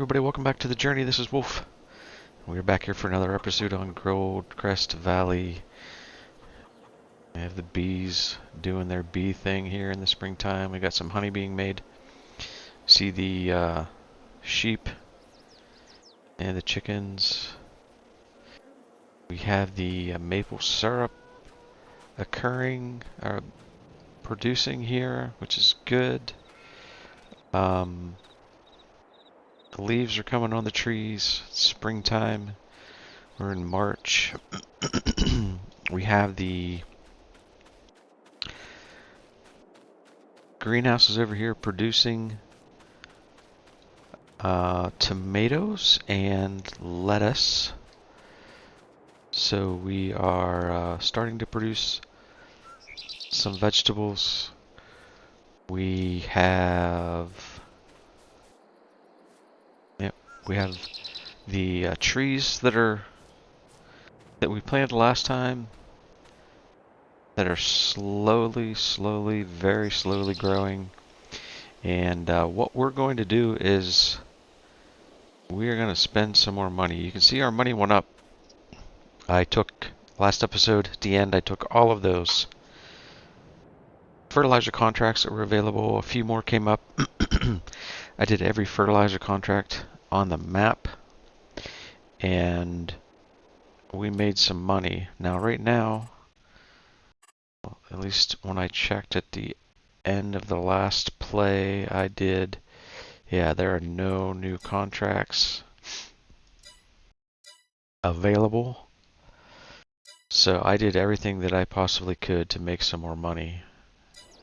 everybody, welcome back to the journey. This is Wolf. We're back here for another episode on Goldcrest Valley. I have the bees doing their bee thing here in the springtime. We got some honey being made. See the sheep and the chickens. We have the maple syrup occurring, producing here, which is good. The leaves are coming on the trees. It's springtime. We're in March. We have the greenhouses over here producing tomatoes and lettuce. So we are starting to produce some vegetables. We have the trees that we planted last time that are slowly, very slowly growing. And what we're going to do is we are going to spend some more money. You can see our money went up. I took, last episode, at the end, I took all of those fertilizer contracts that were available. A few more came up. I did every fertilizer contract on the map, and we made some money. Now, right now, at least when I checked at the end of the last play I did, yeah, there are no new contracts available. So I did everything that I possibly could to make some more money,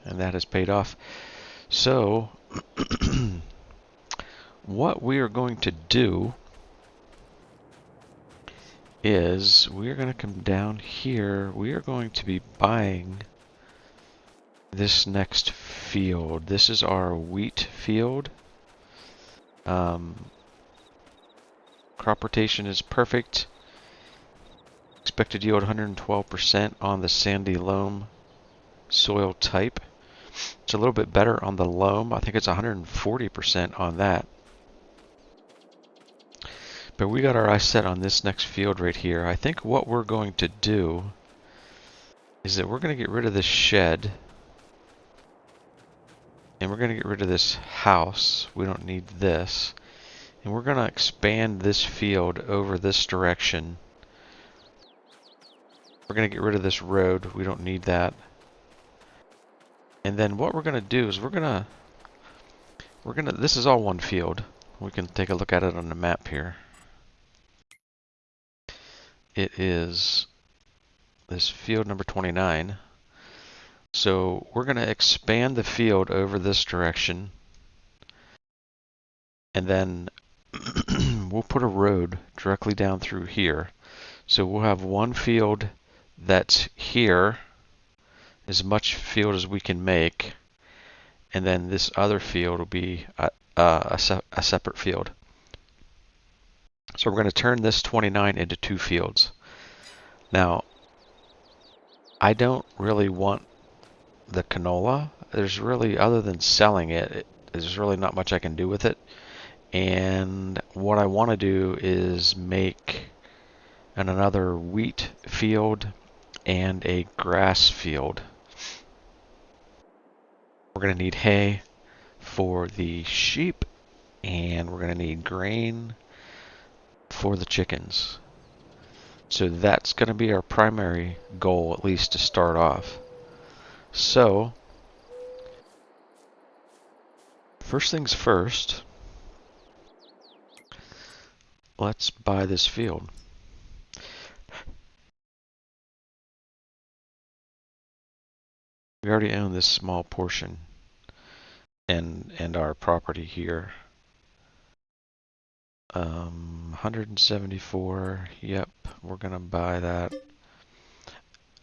and that has paid off. So what we are going to do is we are going to come down here. We are going to be buying this next field. This is our wheat field. Crop rotation is perfect. Expected yield 112% on the sandy loam soil type. It's a little bit better on the loam. I think it's 140% on that. But we got our eyes set on this next field right here. I think what we're going to do is that we're going to get rid of this shed. And we're going to get rid of this house. We don't need this. And we're going to expand this field over this direction. We're going to get rid of this road. We don't need that. And then what we're going to do is this is all one field. We can take a look at it on the map here. It is this field number 29. So we're going to expand the field over this direction, and then we'll put a road directly down through here. So we'll have one field that's here, as much field as we can make, and then this other field will be a separate field. So we're going to turn this 29 into two fields. Now, I don't really want the canola. There's really, other than selling it, there's really not much I can do with it. And what I want to do is make another wheat field and a grass field. We're going to need hay for the sheep, and we're going to need grain for the chickens. So that's going to be our primary goal, at least to start off. So, first things first, let's buy this field. We already own this small portion and our property here. 174, yep, we're gonna buy that.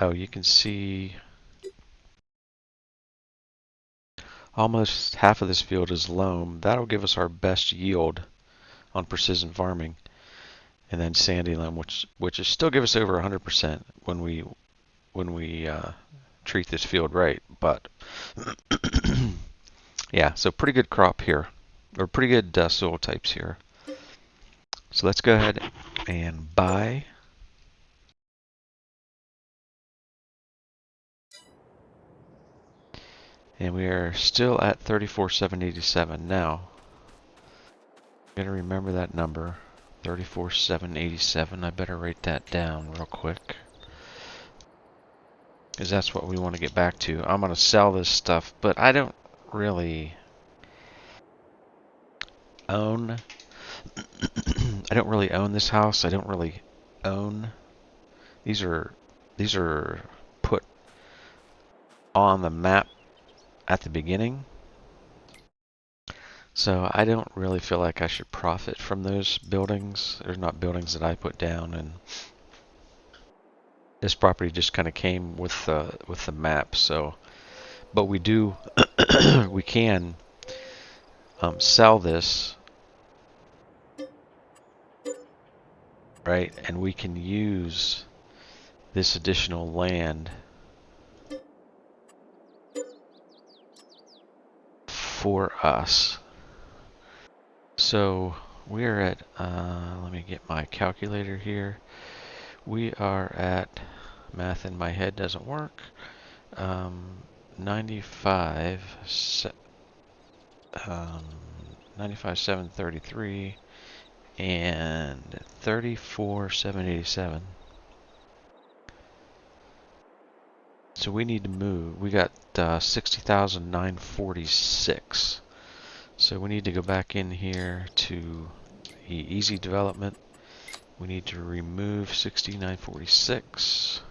Oh, you can see almost half of this field is loam. That'll give us our best yield on precision farming. And then sandy loam, which is still give us over 100% when we treat this field right. But yeah, so pretty good crop here, or pretty good soil types here. So let's go ahead and buy. And we are still at 34,787. Now, I'm going to remember that number, 34,787. I better write that down real quick, because that's what we want to get back to. I'm going to sell this stuff, but I don't really own I don't really own this house. I don't really own these are put on the map at the beginning. So I don't really feel like I should profit from those buildings. They're not buildings that I put down, and this property just kind of came with the map. So, but we do we can sell this, right? And we can use this additional land for us. So we're at, let me get my calculator here. We are at, math in my head doesn't work, 95, 95,733 and 34,787. So we need to move. We got 60,946. So we need to go back in here to the easy development. We need to remove 6946.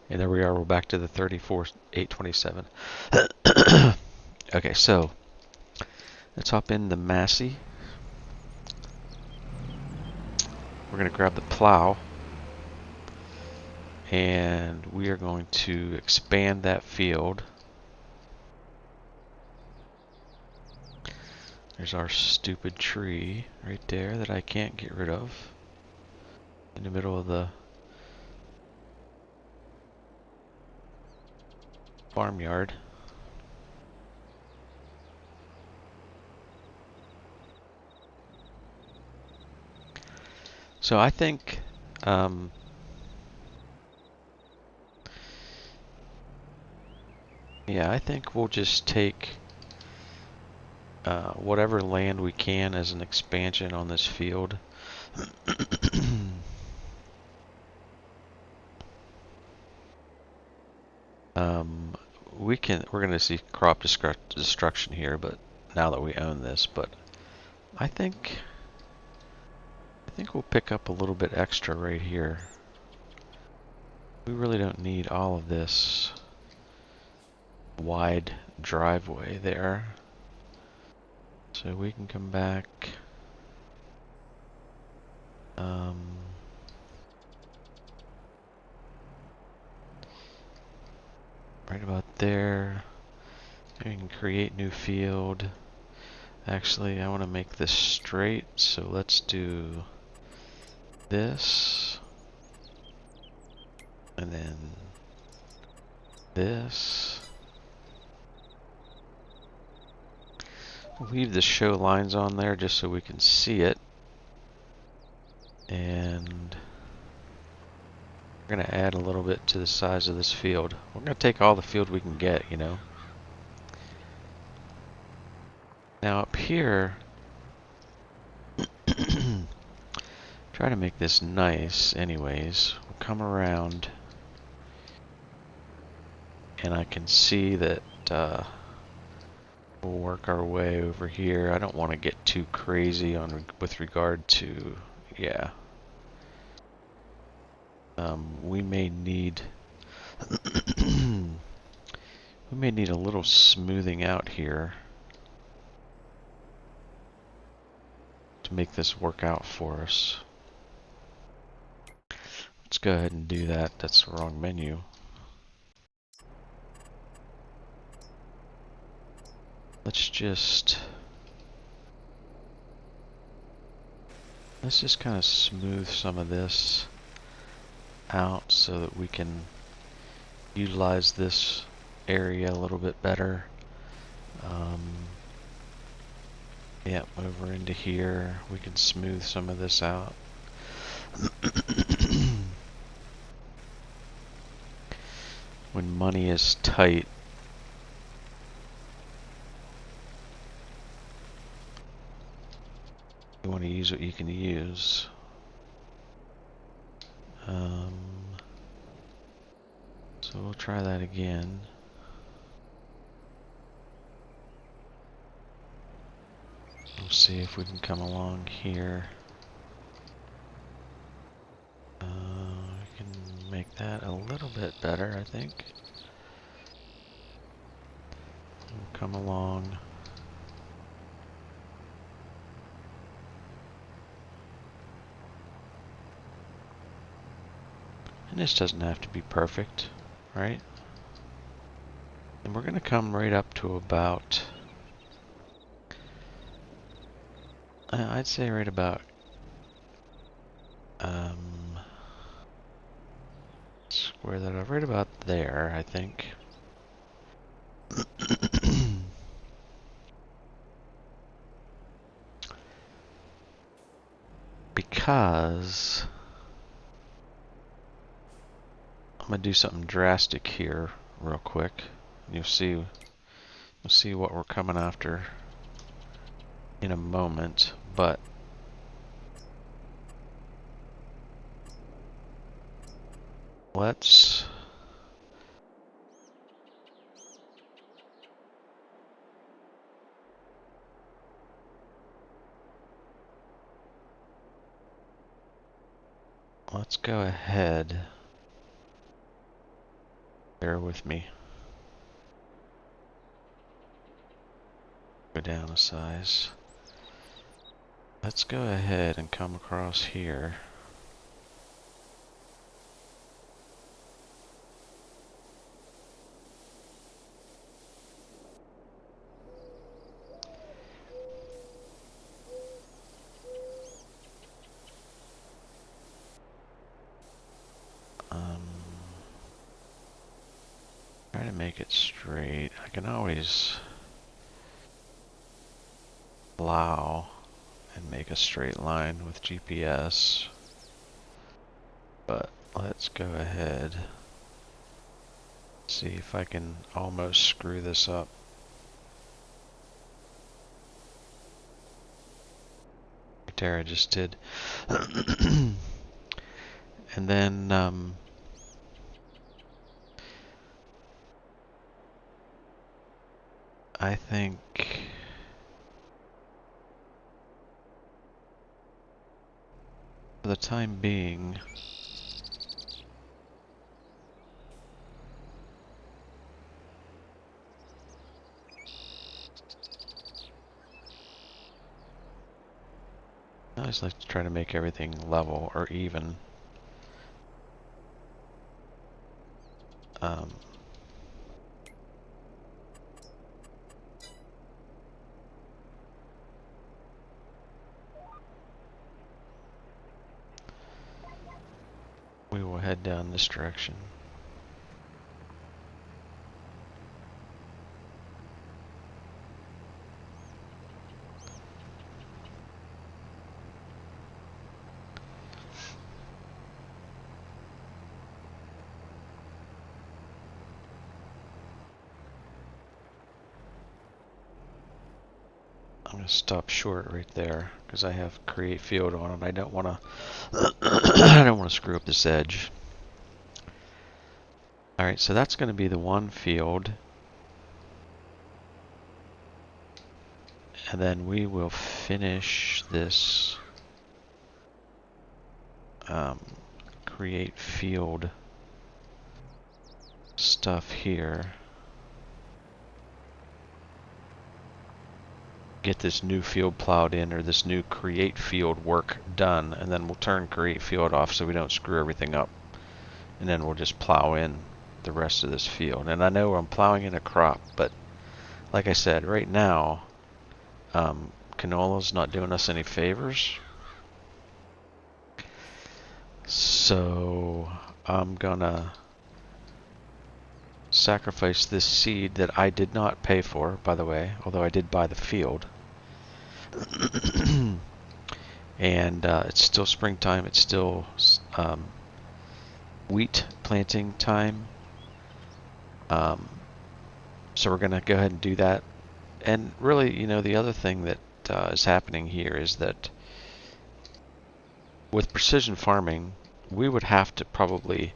And there we are, we're back to the 34,827. Okay, so let's hop in the Massey. We're going to grab the plow. And we are going to expand that field. There's our stupid tree right there that I can't get rid of in the middle of the farmyard. So I think yeah, I think we'll just take whatever land we can as an expansion on this field. We're going to see crop destruction here, but now that we own this, but I think we'll pick up a little bit extra right here. We really don't need all of this wide driveway there. So we can come back right about there. We can create new field. Actually, I want to make this straight, so let's do this, and then this. Leave the show lines on there just so we can see it. And we're going to add a little bit to the size of this field. We're going to take all the field we can get, you know. Now up here, try to make this nice anyways. We'll come around and I can see that we'll work our way over here. I don't want to get too crazy with regard to, yeah. We may need we may need a little smoothing out here to make this work out for us. Let's go ahead and do that. That's the wrong menu. Let's just kind of smooth some of this out so that we can utilize this area a little bit better. Yep, over into here. We can smooth some of this out. When money is tight, you want to use what you can use. So we'll try that again. We'll see if we can come along here. We can make that a little bit better, I think. We'll come along. And this doesn't have to be perfect, right? And we're going to come right up to about, I'd say right about, square that up, right about there, I think. Because I'm going to do something drastic here real quick. You'll see what we're coming after in a moment, but let's go ahead. Bear with me. Go down a size. Let's go ahead and come across here. Try to make it straight. I can always plow and make a straight line with GPS, but let's go ahead. See if I can almost screw this up. Right there, I just did. And then I think for the time being, I always like to try to make everything level or even. We will head down this direction. I'm going to stop short right there because I have create field on and I don't want to I don't want to screw up this edge. Alright, so that's going to be the one field. And then we will finish this create field stuff here. Get this new field plowed in, or this new create field work done, and then we'll turn create field off so we don't screw everything up. And then we'll just plow in the rest of this field. And I know I'm plowing in a crop, but like I said, right now, canola's not doing us any favors. So I'm gonna sacrifice this seed that I did not pay for, by the way, although I did buy the field. And it's still springtime. It's still wheat planting time. So we're going to go ahead and do that. And really, the other thing that is happening here is that with precision farming, we would have to probably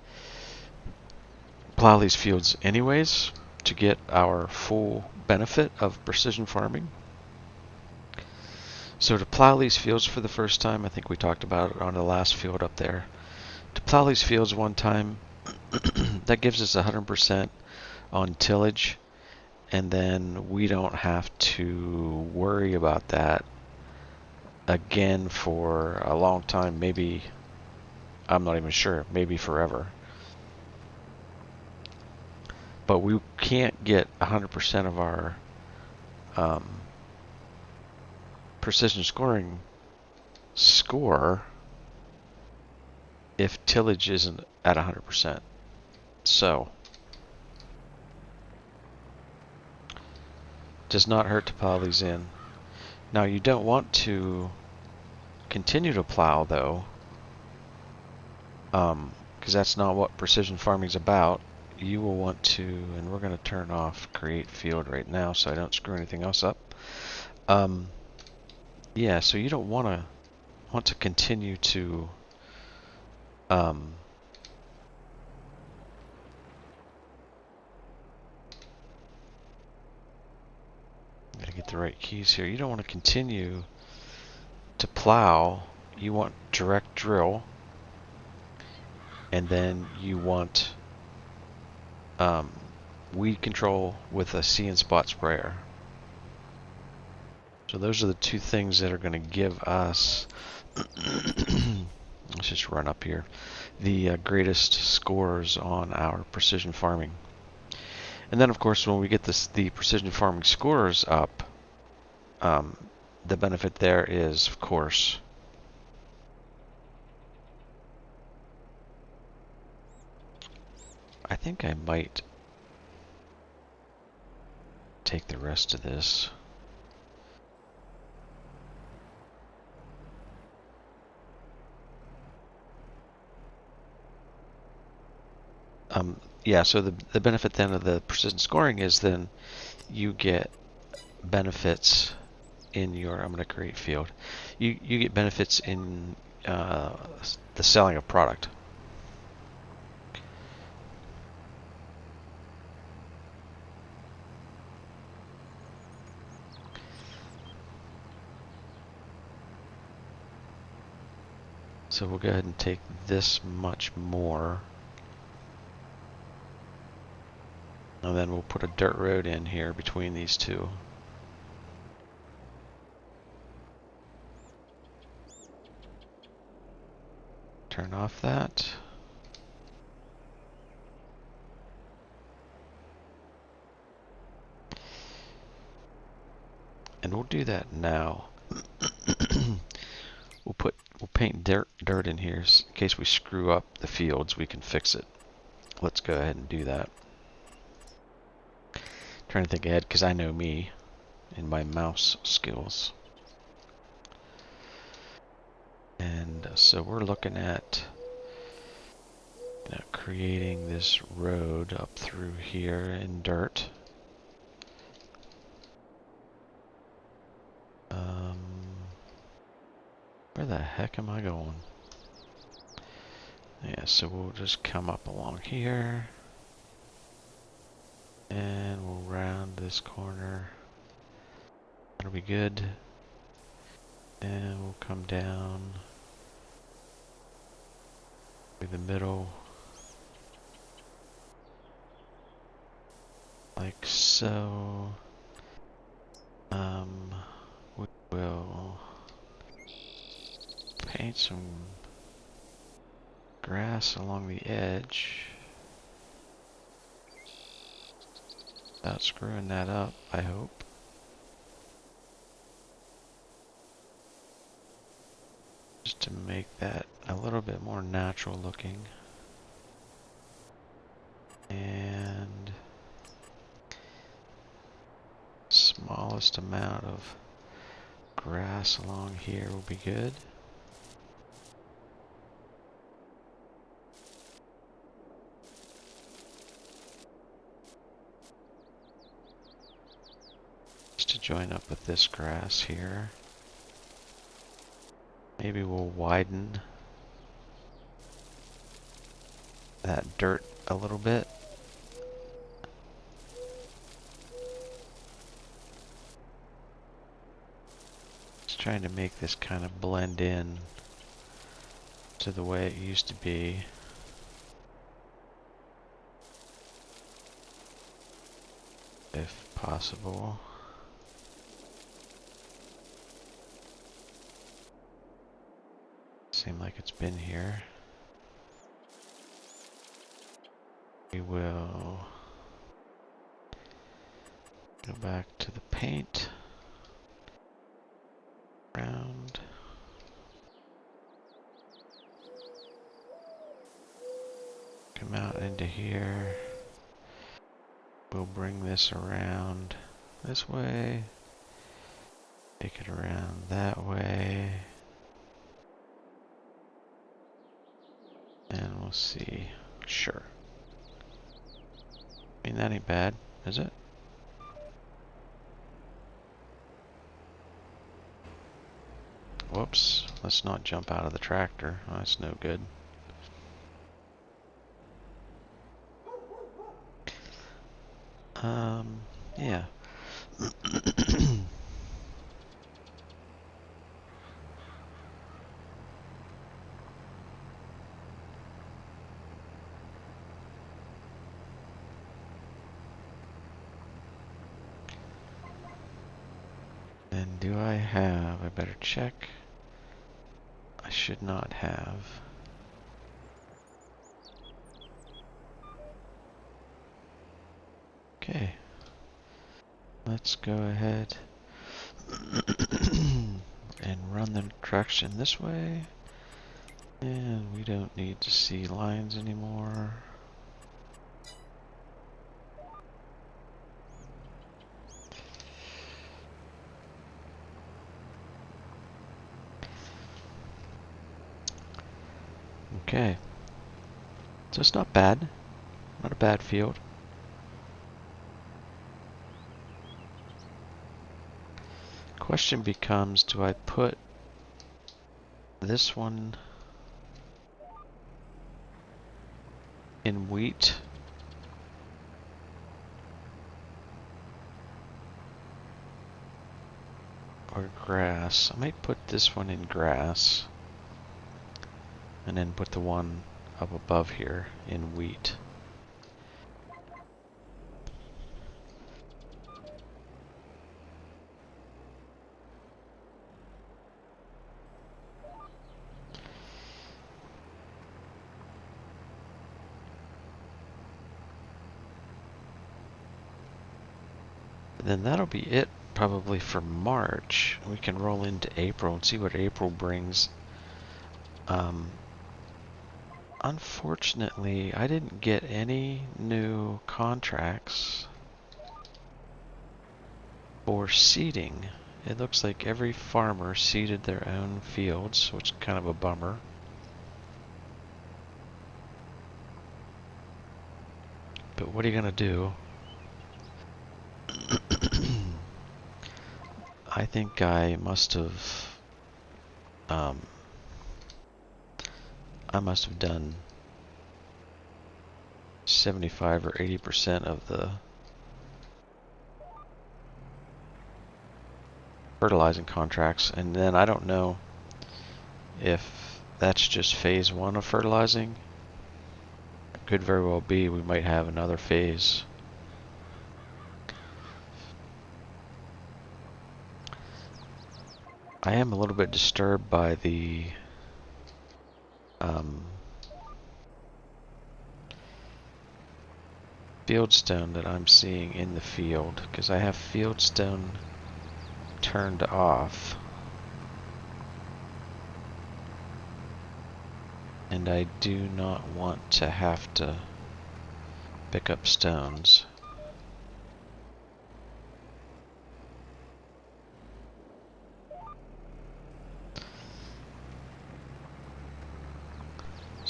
plow these fields anyways to get our full benefit of precision farming. So to plow these fields for the first time, I think we talked about it on the last field up there. To plow these fields one time, that gives us 100% on tillage, and then we don't have to worry about that again for a long time. Maybe, I'm not even sure, maybe forever. But we can't get 100% of our precision scoring score if tillage isn't at 100%. So, does not hurt to plow these in. Now you don't want to continue to plow though, because that's not what precision farming is about. You will want to, and we're going to turn off create field right now so I don't screw anything else up. Yeah, so you don't want to continue to gotta get the right keys here. You don't want to continue to plow. You want direct drill, and then you want weed control with a see and spot sprayer. So those are the two things that are going to give us, let's just run up here, the greatest scores on our precision farming. And then of course when we get the precision farming scores up, the benefit there is, of course, I think I might take the rest of this. Yeah, so the benefit then of the precision scoring is then you get benefits in your, I'm going to create field. You get benefits in the selling of product. So we'll go ahead and take this much more. And then we'll put a dirt road in here between these two. Turn off that. And we'll do that now. We'll paint dirt in here in case we screw up the fields, we can fix it. Let's go ahead and do that. Trying to think ahead because I know me and my mouse skills. And so we're looking at creating this road up through here in dirt. Where the heck am I going? Yeah, so we'll just come up along here. And we'll round this corner. That'll be good. And we'll come down through the middle. Like so. We will paint some grass along the edge. Without screwing that up, I hope. Just to make that a little bit more natural looking. And smallest amount of grass along here will be good. Just to join up with this grass here. Maybe we'll widen that dirt a little bit. Just trying to make this kind of blend in to the way it used to be. If possible. Seems like it's been here. We will go back to the paint. Round. Come out into here. We'll bring this around this way. Take it around that way. And we'll see. Sure. I mean, that ain't bad, is it? Whoops. Let's not jump out of the tractor. Oh, that's no good. Yeah. And do I have, I better check. I should not have. Okay. Let's go ahead and run the traction this way. And we don't need to see lines anymore. Okay. So it's not bad. Not a bad field. Question becomes, do I put this one in wheat? Or grass? I might put this one in grass. And then put the one up above here in wheat. And then that'll be it probably for March. We can roll into April and see what April brings. Unfortunately, I didn't get any new contracts for seeding. It looks like every farmer seeded their own fields, which is kind of a bummer. But what are you gonna do? I think I must have done 75 or 80% of the fertilizing contracts, and then I don't know if that's just phase 1 of fertilizing. It could very well be we might have another phase. I am a little bit disturbed by the fieldstone that I'm seeing in the field, because I have fieldstone turned off, and I do not want to have to pick up stones.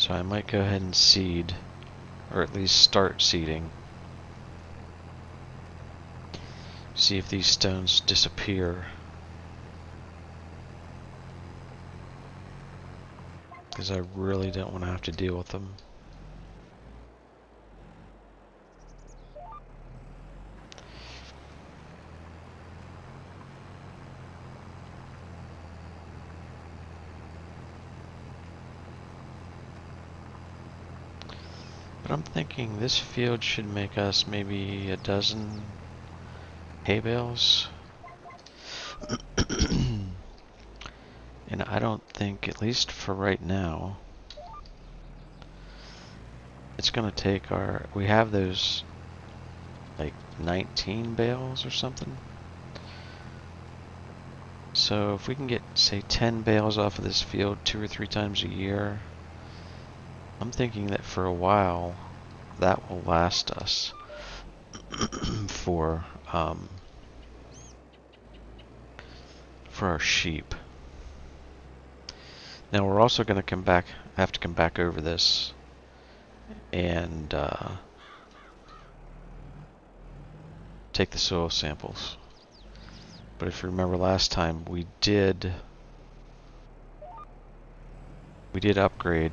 So I might go ahead and seed, or at least start seeding. See if these stones disappear. Because I really don't want to have to deal with them. But I'm thinking this field should make us maybe a dozen hay bales. And I don't think, at least for right now, it's going to take our... We have those, like, 19 bales or something. So if we can get, say, 10 bales off of this field 2 or 3 times a year, I'm thinking that for a while, that will last us for our sheep. Now we're also going to have to come back over this and take the soil samples. But if you remember last time, we did upgrade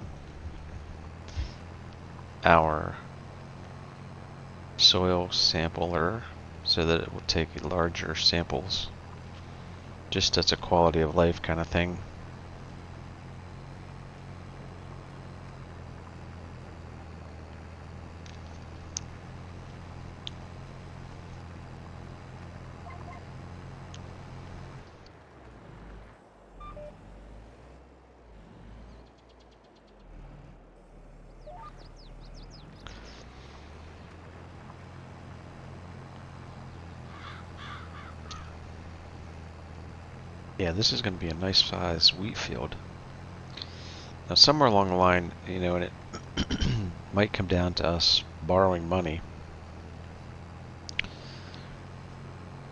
our soil sampler so that it will take larger samples, just as a quality of life kind of thing. Yeah, this is going to be a nice size wheat field. Now somewhere along the line, you know, and it might come down to us borrowing money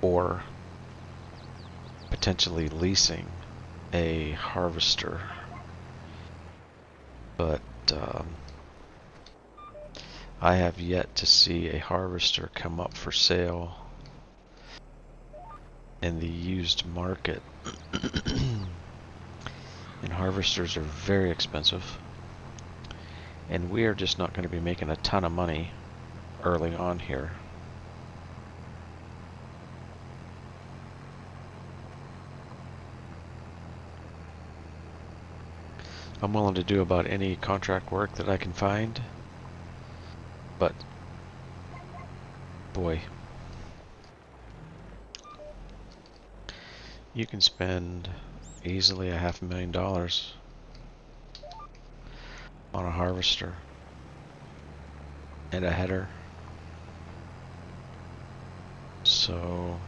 or potentially leasing a harvester. But I have yet to see a harvester come up for sale in the used market. And harvesters are very expensive. And we are just not going to be making a ton of money early on here. I'm willing to do about any contract work that I can find. But, boy, you can spend easily $500,000 on a harvester and a header. So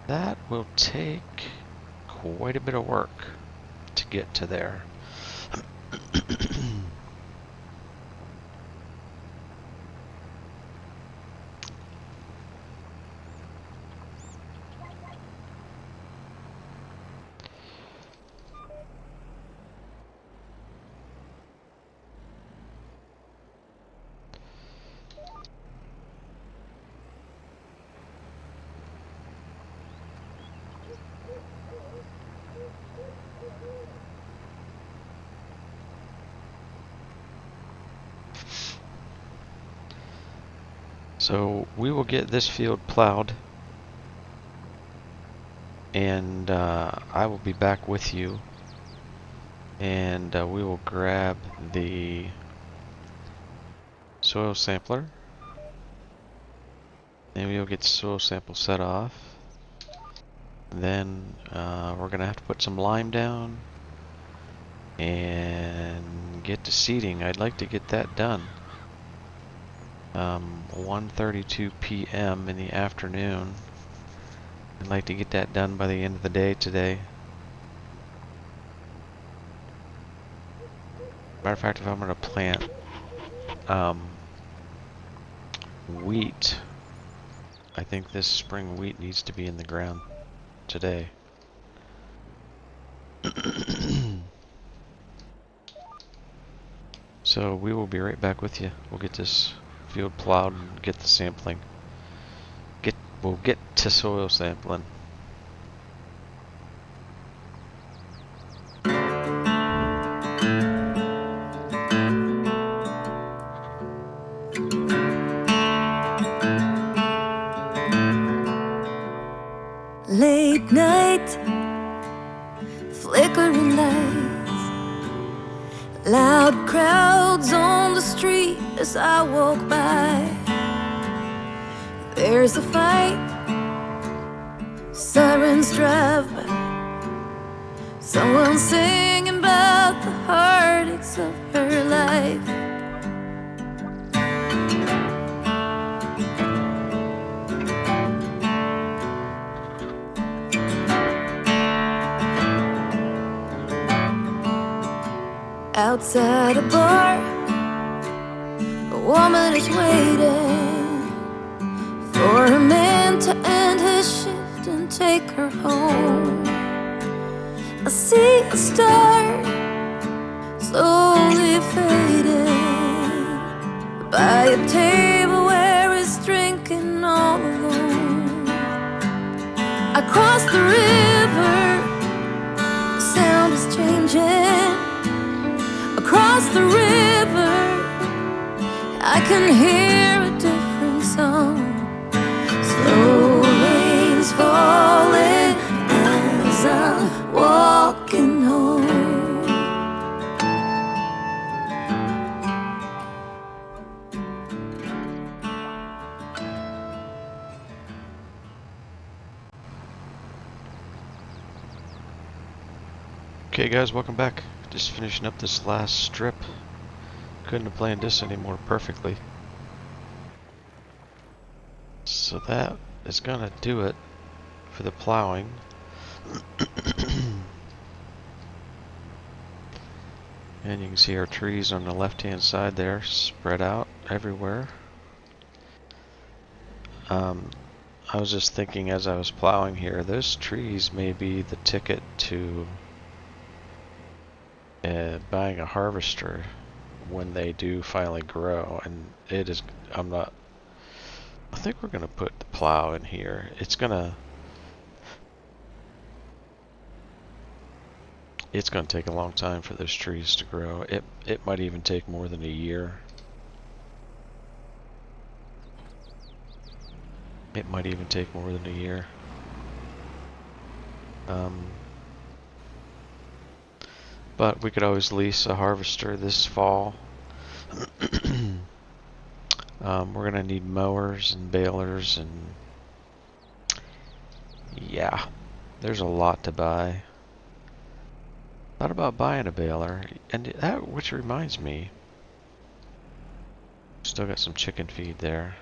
that will take quite a bit of work to get to there. So we will get this field plowed, and I will be back with you, and we will grab the soil sampler, and we will get the soil sample set off. Then we're going to have to put some lime down and get to seeding. I'd like to get that done 1:32 p.m. in the afternoon. I'd like to get that done by the end of the day today. Matter of fact, if I'm going to plant wheat, I think this spring wheat needs to be in the ground today. So we will be right back with you. We'll get this field plowed and get the sampling. We'll get to soil sampling. Late night, flickering lights, loud crowds on the street as I walk by. There's a fight, sirens drive by, someone singing about the heartaches of her life. Outside a bar, a woman is waiting for a man to end his shift and take her home. I see a star slowly fading by a table where he's drinking all alone. I cross the river, the sound is changing. Across the river, I can hear a different song. Slow rains falling as I'm walking home. Okay guys, welcome back. Just finishing up this last strip. Couldn't have planned this any more perfectly. So that is gonna do it for the plowing. And you can see our trees on the left hand side there spread out everywhere. I was just thinking as I was plowing here, those trees may be the ticket to buying a harvester when they do finally grow. And it is, I think we're gonna put the plow in here. It's gonna take a long time for those trees to grow. It might even take more than a year. It might even take more than a year. But we could always lease a harvester this fall. We're gonna need mowers and balers, and yeah, there's a lot to buy. Thought about buying a baler, and that, which reminds me, still got some chicken feed there.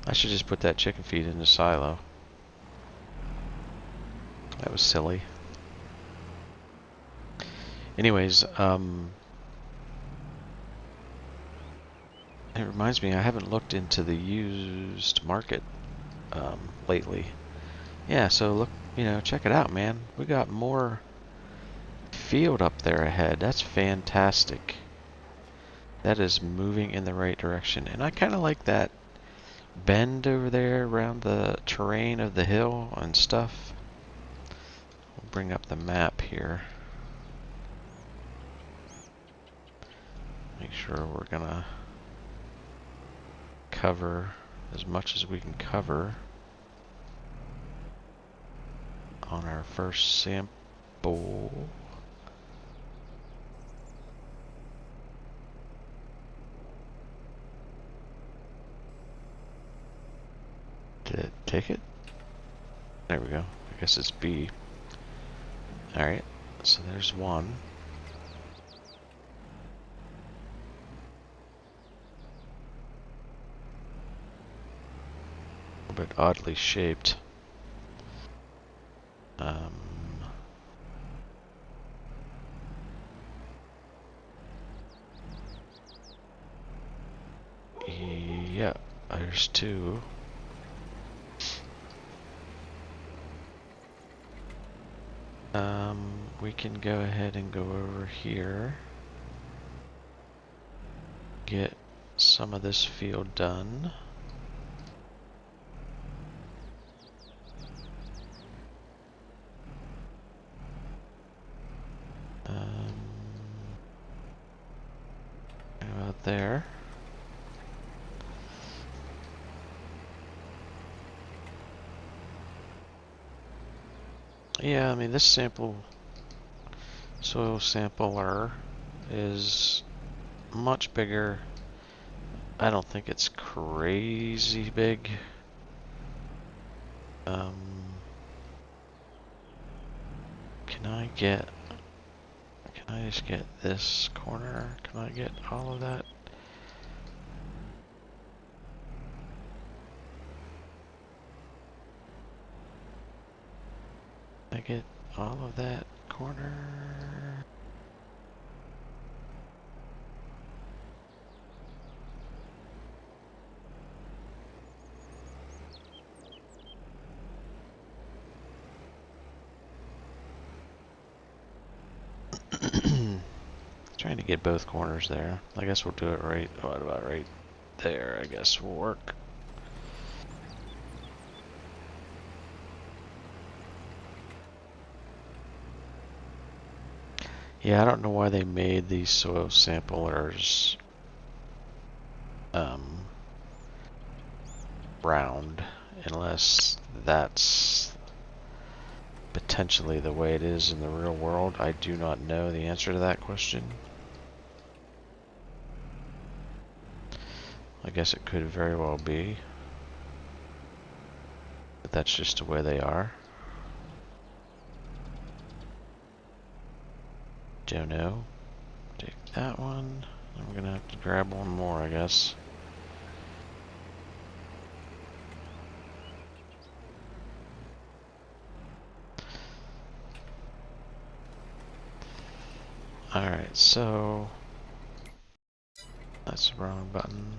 I should just put that chicken feed in the silo. That was silly. Anyways, it reminds me, I haven't looked into the used market lately. Yeah, so look, check it out, man. We got more field up there ahead. That's fantastic. That is moving in the right direction. And I kind of like that bend over there around the terrain of the hill and stuff. We'll bring up the map here. Make sure we're gonna cover as much as we can cover on our first sample. Did it take it? There we go. I guess it's B. Alright, so there's one. A little bit oddly shaped. Yeah, there's two. We can go ahead and go over here. Get some of this field done. About there. Yeah, I mean this soil sampler is much bigger. I don't think it's crazy big. Can I just get this corner? Can I get all of that? Can I get all of that corner? Trying to get both corners there. I guess we'll do it right. What about right there? I guess will work. Yeah, I don't know why they made these soil samplers round, unless that's potentially the way it is in the real world. I do not know the answer to that question. I guess it could very well be, but that's just the way they are. Don't know. Take that one. I'm gonna have to grab one more, I guess. Alright, so that's the wrong button.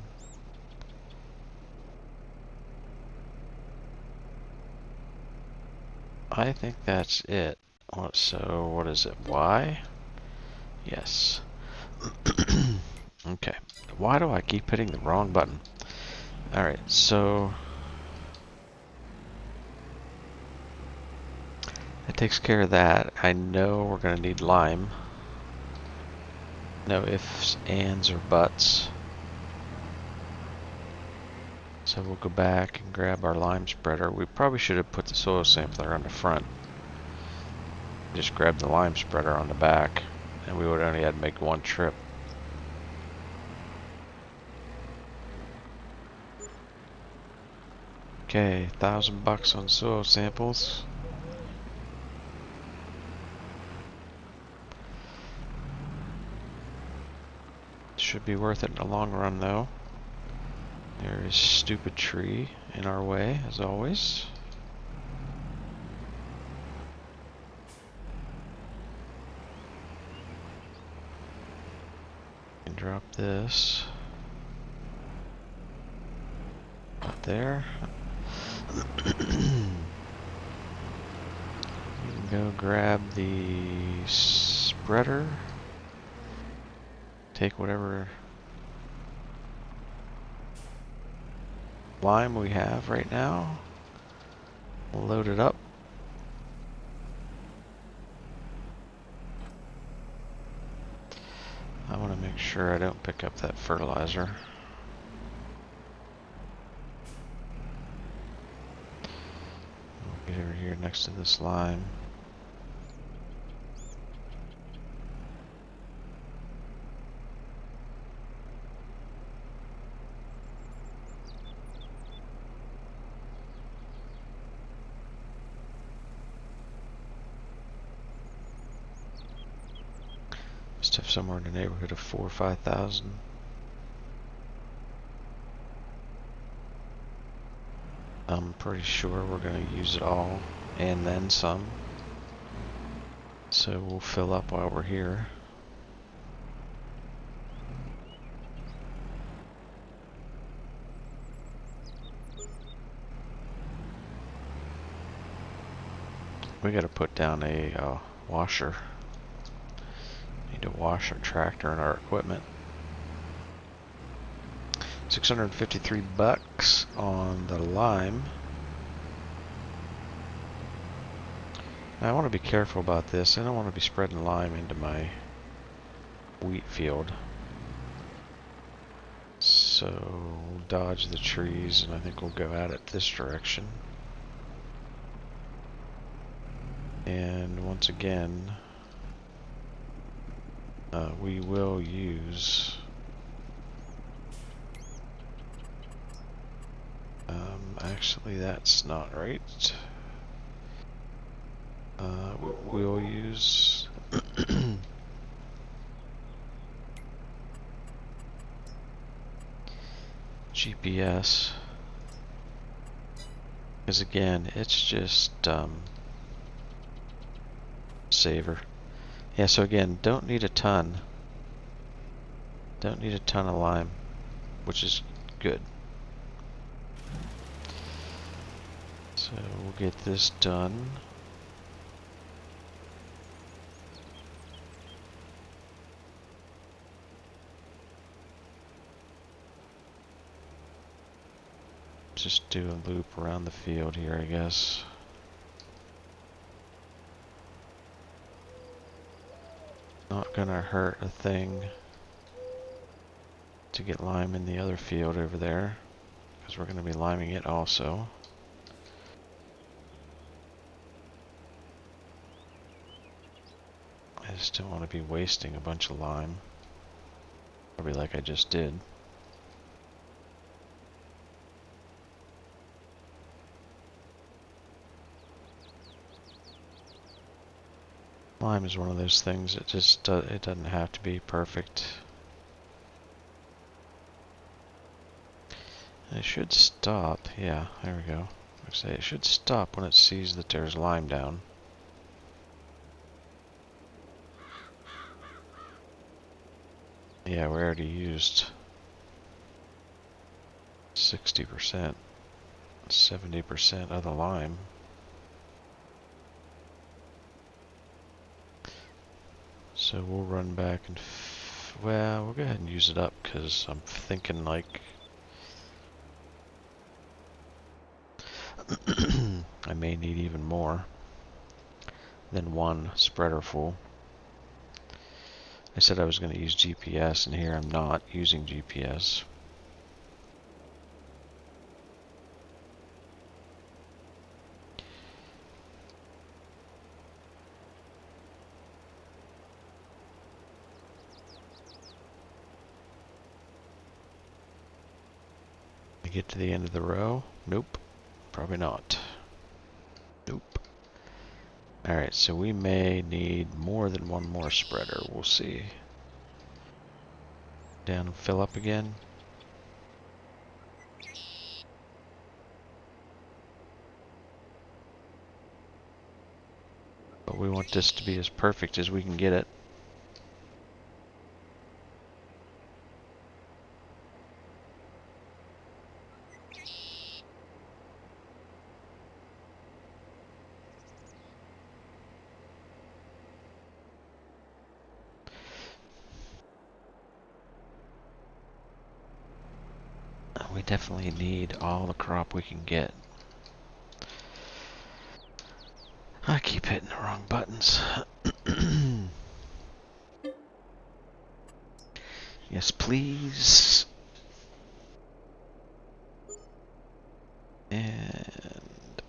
I think that's it. So what is it? Y? Yes. Okay. Why do I keep hitting the wrong button? Alright, so that takes care of that. I know we're going to need lime. No ifs, ands, or buts. So we'll go back and grab our lime spreader. We probably should have put the soil sampler on the front. Just grab the lime spreader on the back, and we would only had to make one trip. Okay, $1,000 on soil samples. Should be worth it in the long run, though. There is stupid tree in our way, as always. And drop this. Up there. You can go grab the spreader. Take whatever lime we have right now. Load it up. I want to make sure I don't pick up that fertilizer. We'll get over here next to this lime. Must have somewhere in the neighborhood of 4,000 or 5,000. I'm pretty sure we're going to use it all and then some. So we'll fill up while we're here. We gotta put down a washer. Need to wash our tractor and our equipment. 653 bucks on the lime. Now I want to be careful about this. I don't want to be spreading lime into my wheat field. So we'll dodge the trees, and I think we'll go at it this direction. And once again, we will use actually that's not right. We'll use GPS, because again it's just saver. Yeah, so again, don't need a ton of lime, which is good. So we'll get this done. Just do a loop around the field here, I guess. Not gonna hurt a thing to get lime in the other field over there, because we're gonna be liming it also. I just don't want to be wasting a bunch of lime, probably like I just did. Lime is one of those things that just it doesn't have to be perfect. It should stop. Yeah, there we go. Like I say, it should stop when it sees that there's lime down. Yeah, we already used 60%, 70% of the lime. So we'll run back and, well, we'll go ahead and use it up, because I'm thinking like I may need even more than one spreader full. I said I was going to use GPS, and here I'm not using GPS. Get to the end of the row? Nope. Probably not. Nope. Alright, so we may need more than one more spreader. We'll see. Down and fill up again. But we want this to be as perfect as we can get it. We definitely need all the crop we can get. I keep hitting the wrong buttons. Yes, please. And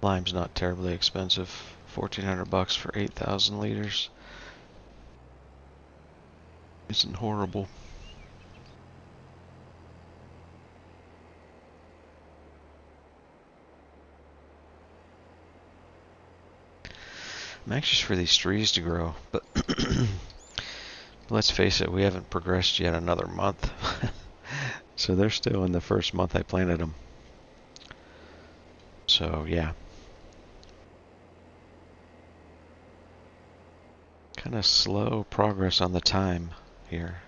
lime's not terribly expensive. 1,400 bucks for 8,000 liters. Isn't horrible. I'm anxious for these trees to grow, but let's face it, we haven't progressed yet another month. So they're still in the first month I planted them. So yeah. Kind of slow progress on the time here.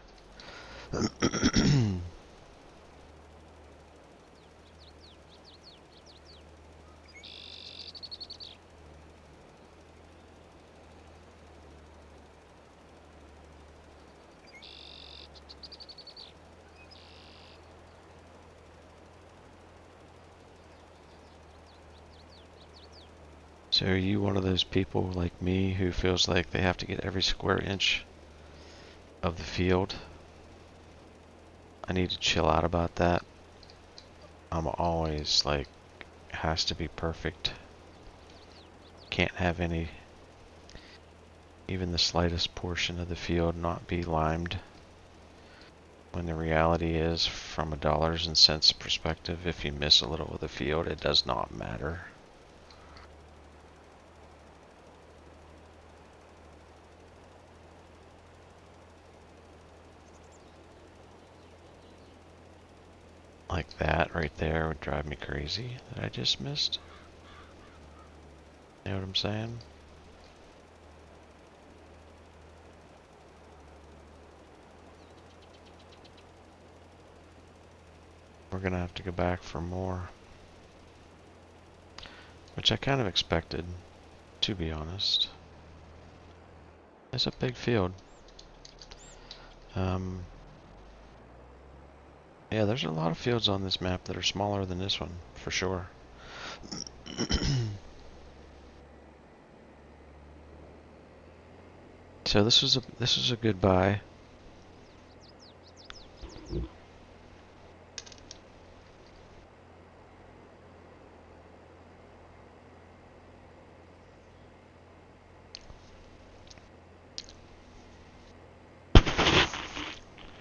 So are you one of those people like me who feels like they have to get every square inch of the field? I need to chill out about that. I'm always like, has to be perfect. Can't have any, even the slightest portion of the field not be limed. When the reality is, from a dollars and cents perspective, if you miss a little of the field, it does not matter. Like that right there would drive me crazy that I just missed. You know what I'm saying? We're gonna have to go back for more. Which I kind of expected, to be honest. It's a big field. Yeah, there's a lot of fields on this map that are smaller than this one, for sure. So this was a good buy.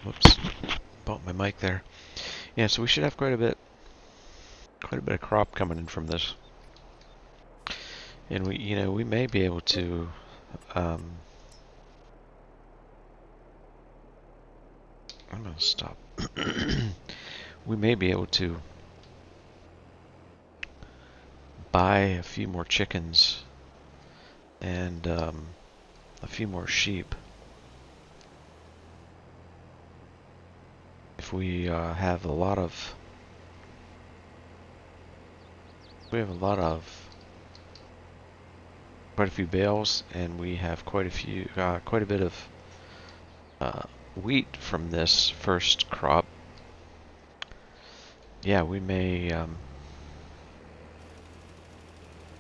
Whoops, bumped my mic there. Yeah, so we should have quite a bit of crop coming in from this, and we may be able to. I'm gonna stop. We may be able to buy a few more chickens and a few more sheep if we have a lot of. We have quite a few bales, and we have quite a bit of wheat from this first crop. Yeah, we may. You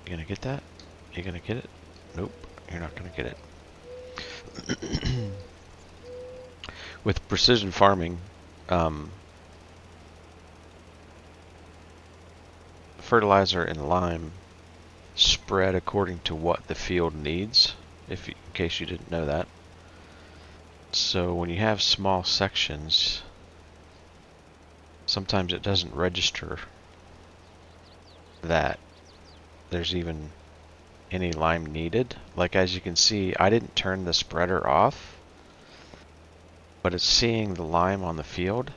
gonna get that? You gonna get it? Nope, you're not gonna get it. With precision farming, fertilizer and lime spread according to what the field needs, in case you didn't know that. So when you have small sections, sometimes it doesn't register that there's even any lime needed. Like, as you can see, I didn't turn the spreader off, but it's seeing the lime on the field.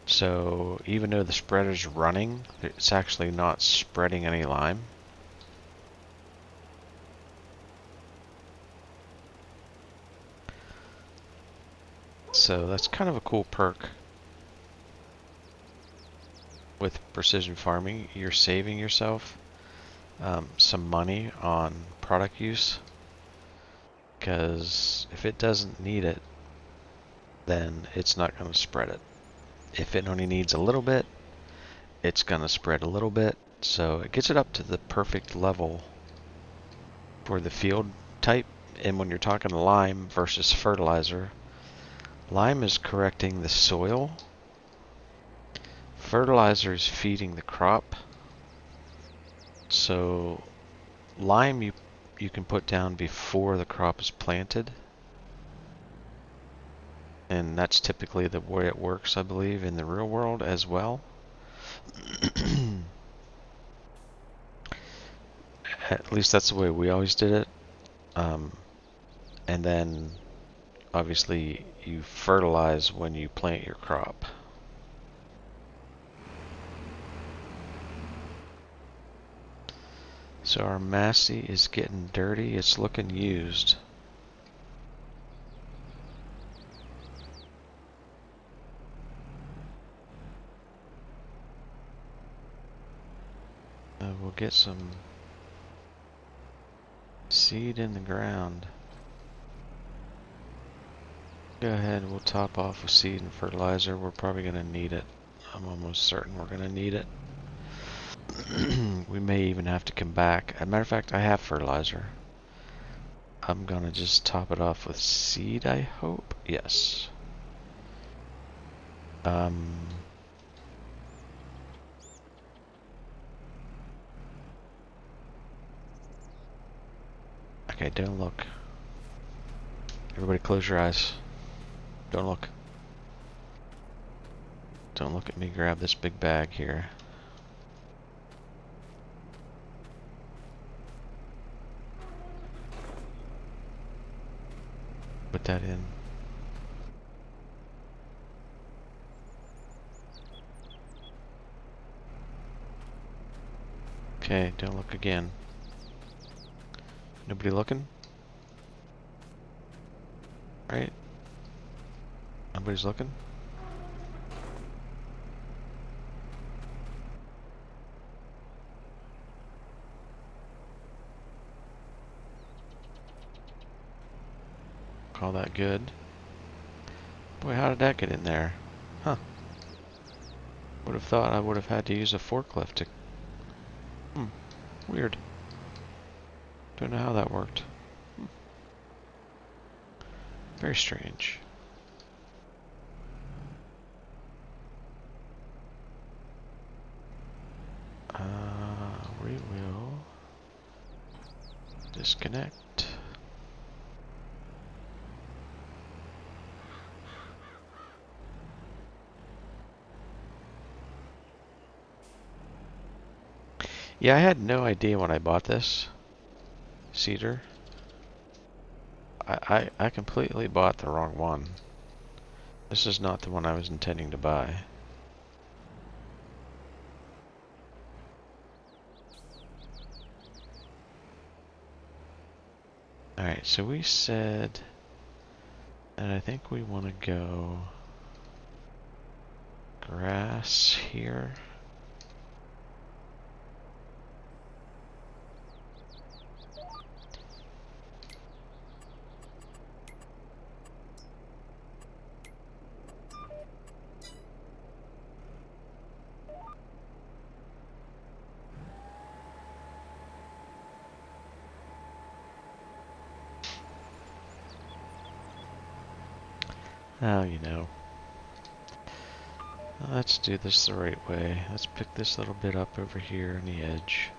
So even though the spreader's running, it's actually not spreading any lime. So that's kind of a cool perk with precision farming. You're saving yourself some money on product use, because if it doesn't need it, then it's not going to spread it. If it only needs a little bit, it's going to spread a little bit. So it gets it up to the perfect level for the field type. And when you're talking lime versus fertilizer, lime is correcting the soil. Fertilizer is feeding the crop. So lime you can put down before the crop is planted. And that's typically the way it works, I believe, in the real world as well. At least that's the way we always did it. And then, obviously, you fertilize when you plant your crop. So our Massey is getting dirty. It's looking used. We'll get some seed in the ground. Go ahead, we'll top off with seed and fertilizer. We're probably going to need it. I'm almost certain we're going to need it. We may even have to come back. As a matter of fact, I have fertilizer. I'm gonna just top it off with seed, I hope. Yes. Okay, don't look. Everybody close your eyes. Don't look. Don't look at me grab this big bag here. Put that in. Okay, don't look again. Nobody looking? Right? Nobody's looking? Call that good. Boy, how did that get in there? Huh. Would have thought I would have had to use a forklift to... Weird. Don't know how that worked. Very strange. We will disconnect. Yeah, I had no idea when I bought this cedar. I completely bought the wrong one. This is not the one I was intending to buy. Alright, so we said... And I think we want to go... grass here. Oh, you know. Let's do this the right way. Let's pick this little bit up over here on the edge.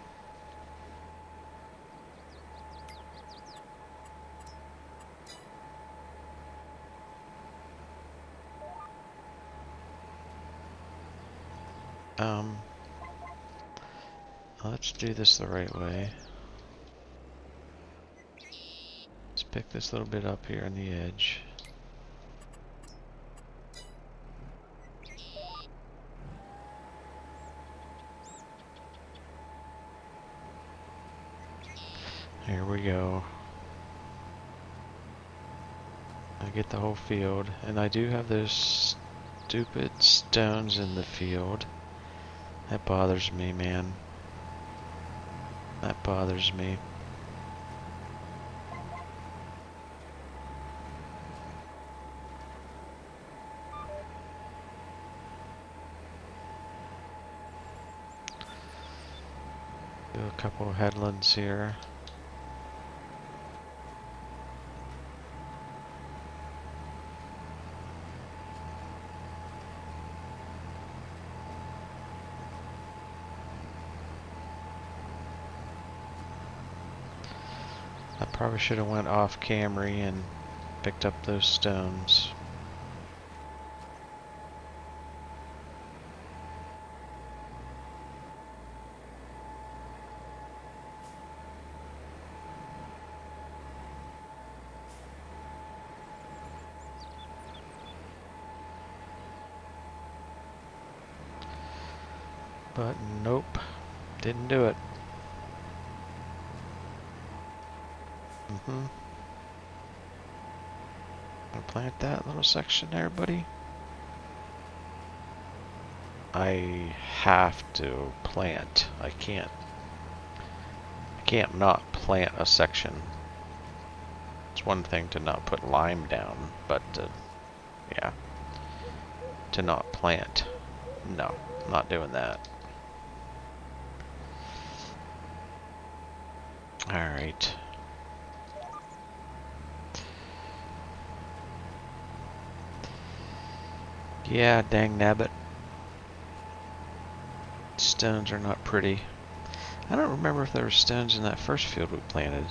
Let's do this the right way. Let's pick this little bit up here on the edge. Here we go. I get the whole field, and I do have those stupid stones in the field. That bothers me, man. That bothers me. Do a couple of headlands here. I probably should have went off Camry and picked up those stones. But nope, didn't do it. I'll plant that little section there, buddy. I have to plant. I can't not plant a section. It's one thing to not put lime down, but yeah, to not plant. No, not doing that. Alright. Yeah, dang nabbit. Stones are not pretty. I don't remember if there were stones in that first field we planted.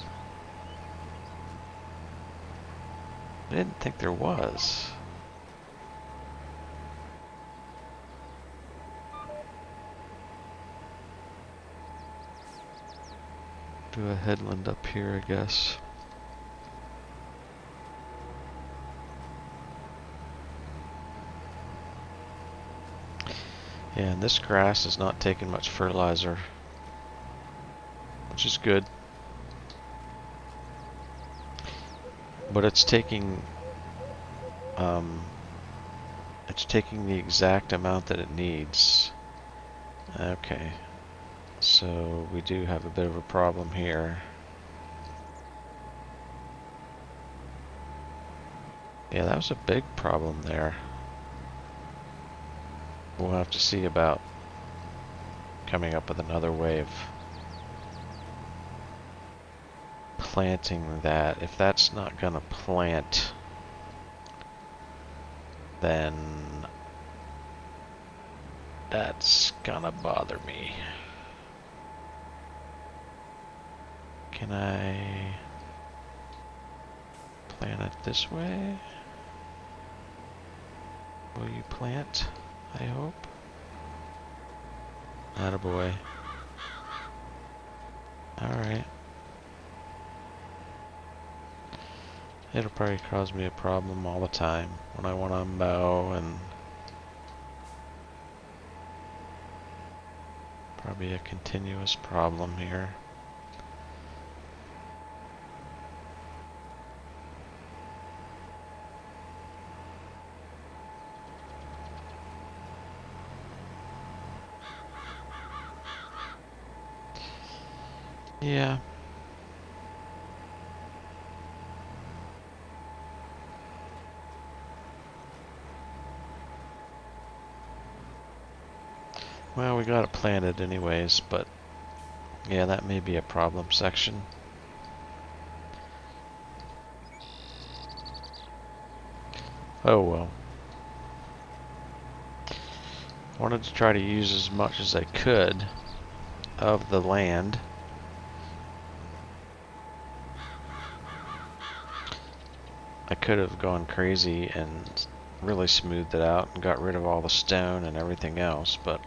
I didn't think there was. Do a headland up here, I guess. Yeah, and this grass is not taking much fertilizer, which is good. But it's taking the exact amount that it needs. Okay. So we do have a bit of a problem here. Yeah, that was a big problem there. We'll have to see about coming up with another way of planting that. If that's not gonna plant, then that's gonna bother me. Can I plant it this way? Will you plant? I hope. Attaboy. Alright. It'll probably cause me a problem all the time when I want to mow, and probably a continuous problem here. Yeah. Well, we got it planted anyways, but yeah, that may be a problem section. Oh well. I wanted to try to use as much as I could of the land. I could have gone crazy and really smoothed it out and got rid of all the stone and everything else, but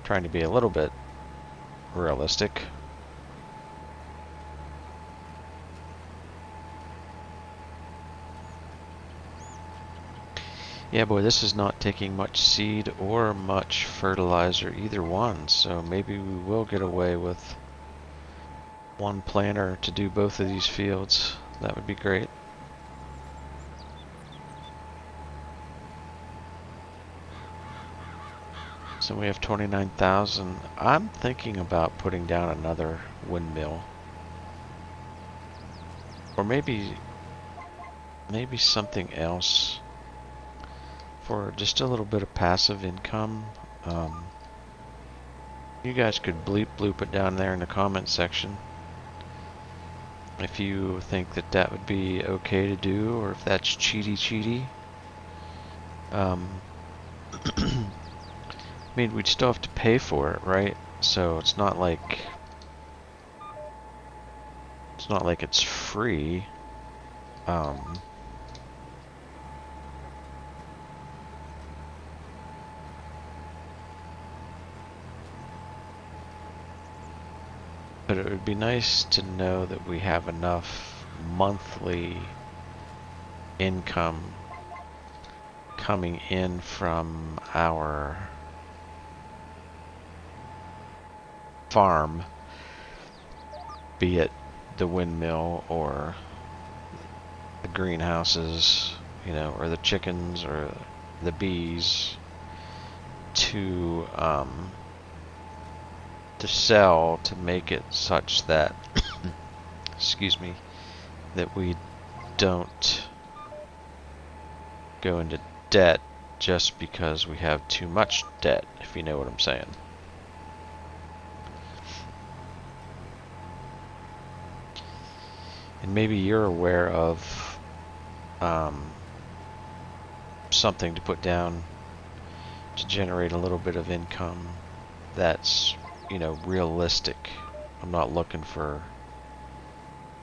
trying to be a little bit realistic. Yeah, boy, this is not taking much seed or much fertilizer, either one, so maybe we will get away with one planter to do both of these fields. That would be great. So we have 29,000. I'm thinking about putting down another windmill. Or maybe something else for just a little bit of passive income. You guys could bleep bloop it down there in the comment section if you think that that would be okay to do, or if that's cheaty. I mean, we'd still have to pay for it, right? So it's not like it's free. But it would be nice to know that we have enough monthly income coming in from our farm, be it the windmill or the greenhouses, you know, or the chickens or the bees, to sell, to make it such that excuse me, that we don't go into debt just because we have too much debt, if you know what I'm saying. And maybe you're aware of something to put down to generate a little bit of income that's, realistic. I'm not looking for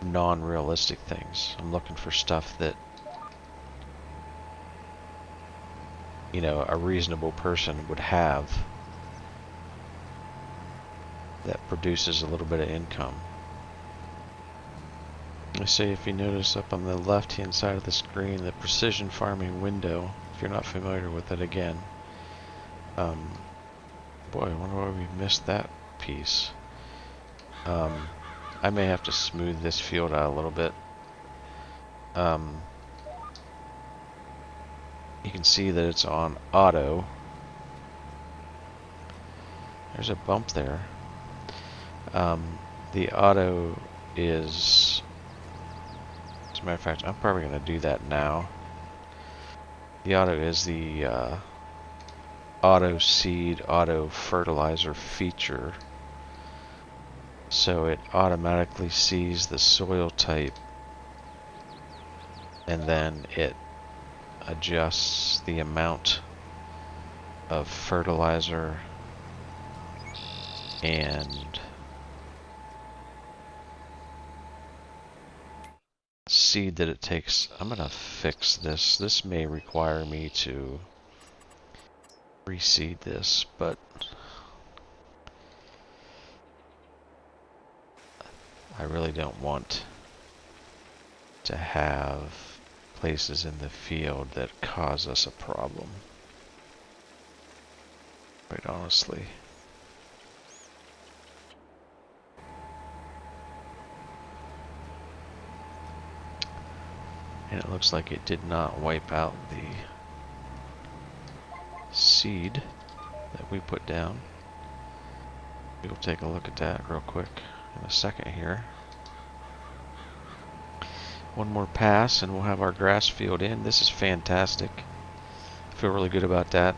non-realistic things. I'm looking for stuff that, a reasonable person would have that produces a little bit of income. I say, if you notice up on the left hand side of the screen, the precision farming window, if you're not familiar with it, again, boy, I wonder why we missed that piece. I may have to smooth this field out a little bit. You can see that it's on auto. There's a bump there. The auto is, as a matter of fact, I'm probably going to do that now. The auto is the auto seed, auto fertilizer feature. So it automatically sees the soil type and then it adjusts the amount of fertilizer and seed that it takes. I'm gonna fix this. This may require me to reseed this, but I really don't want to have places in the field that cause us a problem, quite honestly. And it looks like it did not wipe out the seed that we put down. We'll take a look at that real quick in a second here. One more pass and we'll have our grass field in. This is fantastic. I feel really good about that.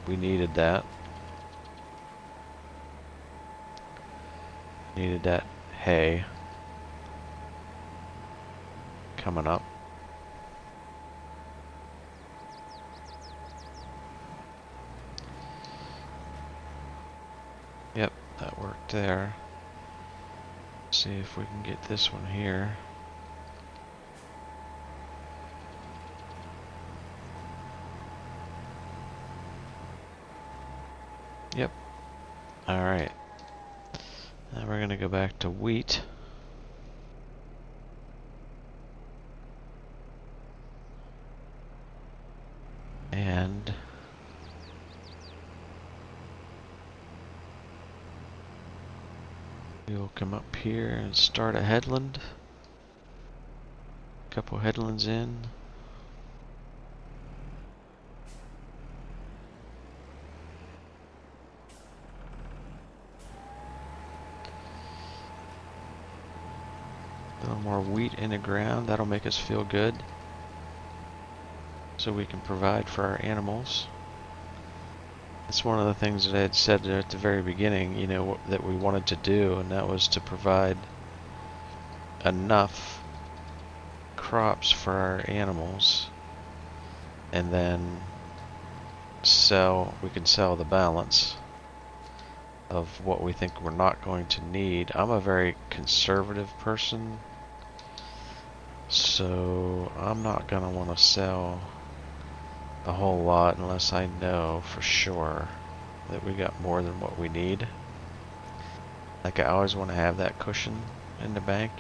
We needed that. Needed that hay coming up. Yep, that worked there. Let's see if we can get this one here. Yep. Alright. Now we're going to go back to wheat. And we'll come up here and start a headland. A couple headlands in. A little more wheat in the ground. That'll make us feel good. So we can provide for our animals. That's one of the things that I had said at the very beginning, that we wanted to do, and that was to provide enough crops for our animals, and then we can sell the balance of what we think we're not going to need. I'm a very conservative person, so I'm not going to want to sell a whole lot unless I know for sure that we got more than what we need. Like, I always want to have that cushion in the bank,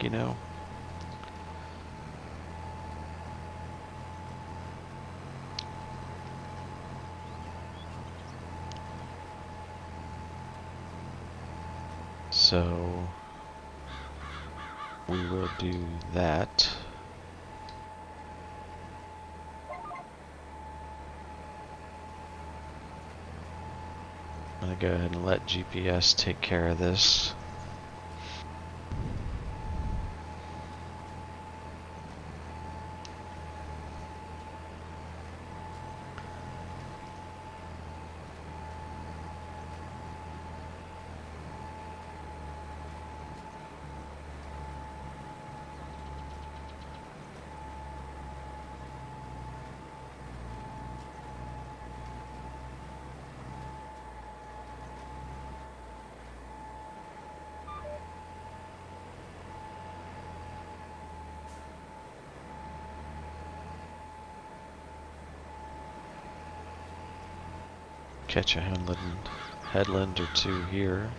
So we will do that. I'm going to go ahead and let GPS take care of this. Catch a headland or two here.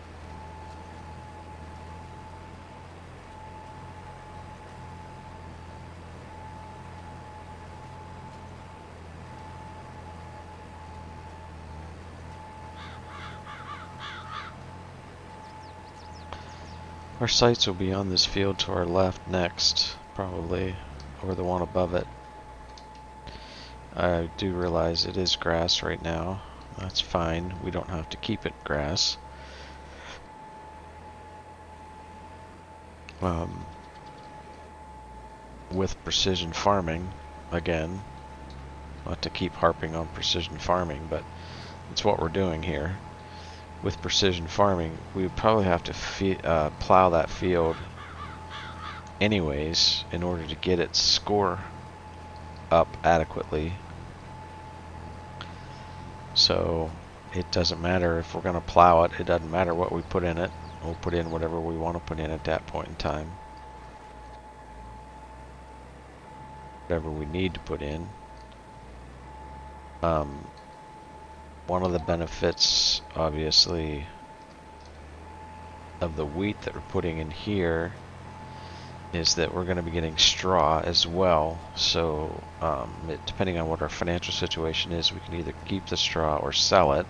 Our sights will be on this field to our left next, probably, or the one above it. I do realize it is grass right now. That's fine. We don't have to keep it grass. With precision farming, again, not to keep harping on precision farming, but it's what we're doing here. With precision farming, we would probably have to plow that field anyways in order to get its score up adequately. So it doesn't matter if we're going to plow it. It doesn't matter what we put in it. We'll put in whatever we want to put in at that point in time. Whatever we need to put in. One of the benefits, obviously, of the wheat that we're putting in here is that we're going to be getting straw as well. So depending on what our financial situation is, we can either keep the straw or sell it.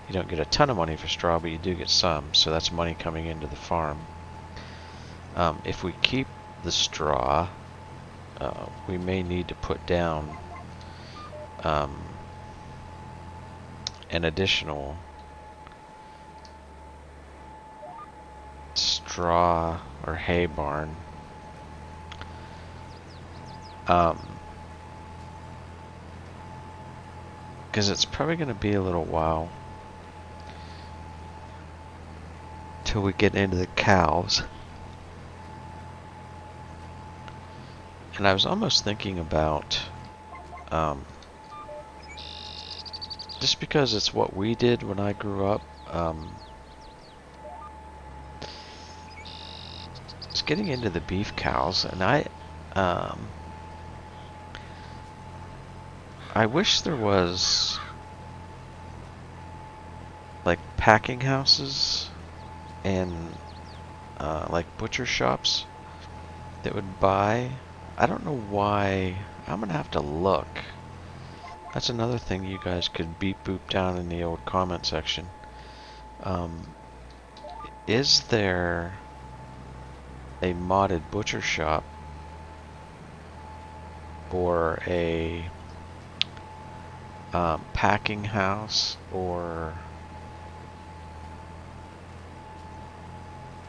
You don't get a ton of money for straw, but you do get some. So that's money coming into the farm. If we keep the straw, we may need to put down an additional straw or hay barn. Because it's probably going to be a little while till we get into the cows. And I was almost thinking about, just because it's what we did when I grew up, it's getting into the beef cows, and I wish there was like packing houses and like butcher shops that would buy. I don't know why. I'm gonna have to look. That's another thing you guys could beep boop down in the old comment section. Is there a modded butcher shop or a packing house, or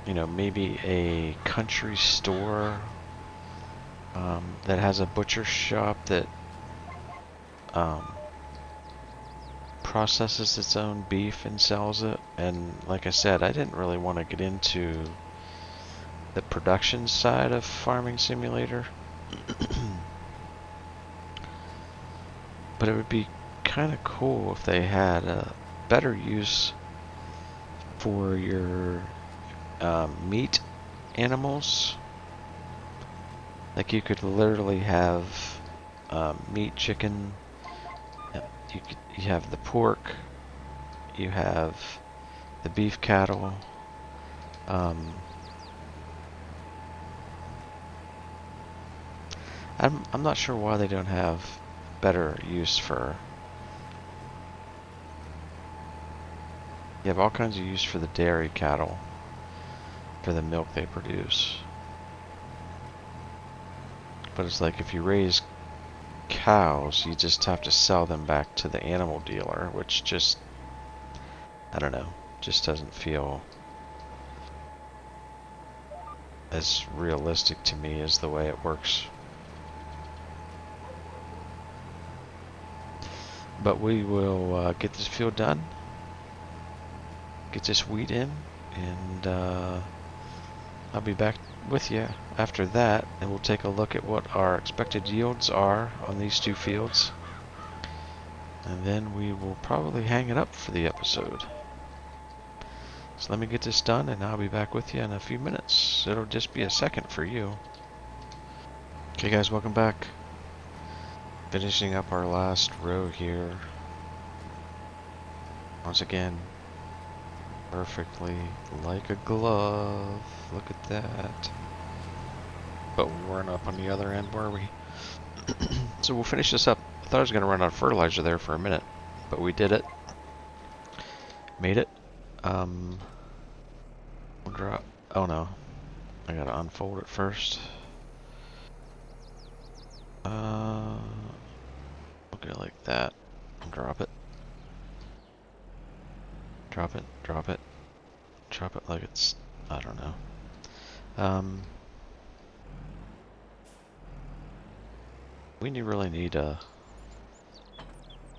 maybe a country store that has a butcher shop that processes its own beef and sells it? And like I said, I didn't really want to get into the production side of Farming Simulator. But it would be kind of cool if they had a better use for your meat animals. Like you could literally have meat, chicken. You have the pork. You have the beef cattle. I'm not sure why they don't have better use for. You have all kinds of use for the dairy cattle, for the milk they produce. But it's like if you raise cows, you just have to sell them back to the animal dealer, which just, I don't know, just doesn't feel as realistic to me as the way it works. But we will get this field done, get this wheat in, and I'll be back with you after that, and we'll take a look at what our expected yields are on these two fields, and then we will probably hang it up for the episode. So let me get this done, and I'll be back with you in a few minutes. It'll just be a second for you. Okay guys, welcome back. Finishing up our last row here. Once again, perfectly like a glove. Look at that. But we weren't up on the other end, were we? So we'll finish this up. I thought I was going to run out of fertilizer there for a minute, but we did it. Made it. We'll drop. Oh no, I gotta unfold it first. Look at it like that. Drop it. Drop it. Drop it. Drop it like it's. I don't know. We really need a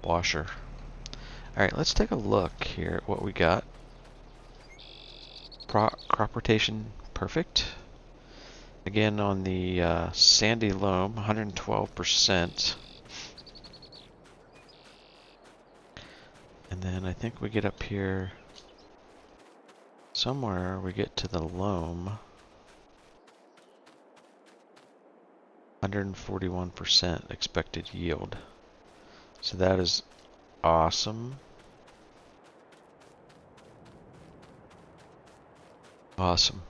washer. Alright, let's take a look here at what we got. Crop rotation, perfect. Again, on the sandy loam, 112%. And then I think we get up here somewhere, we get to the loam. 141% expected yield. So that is awesome. Awesome.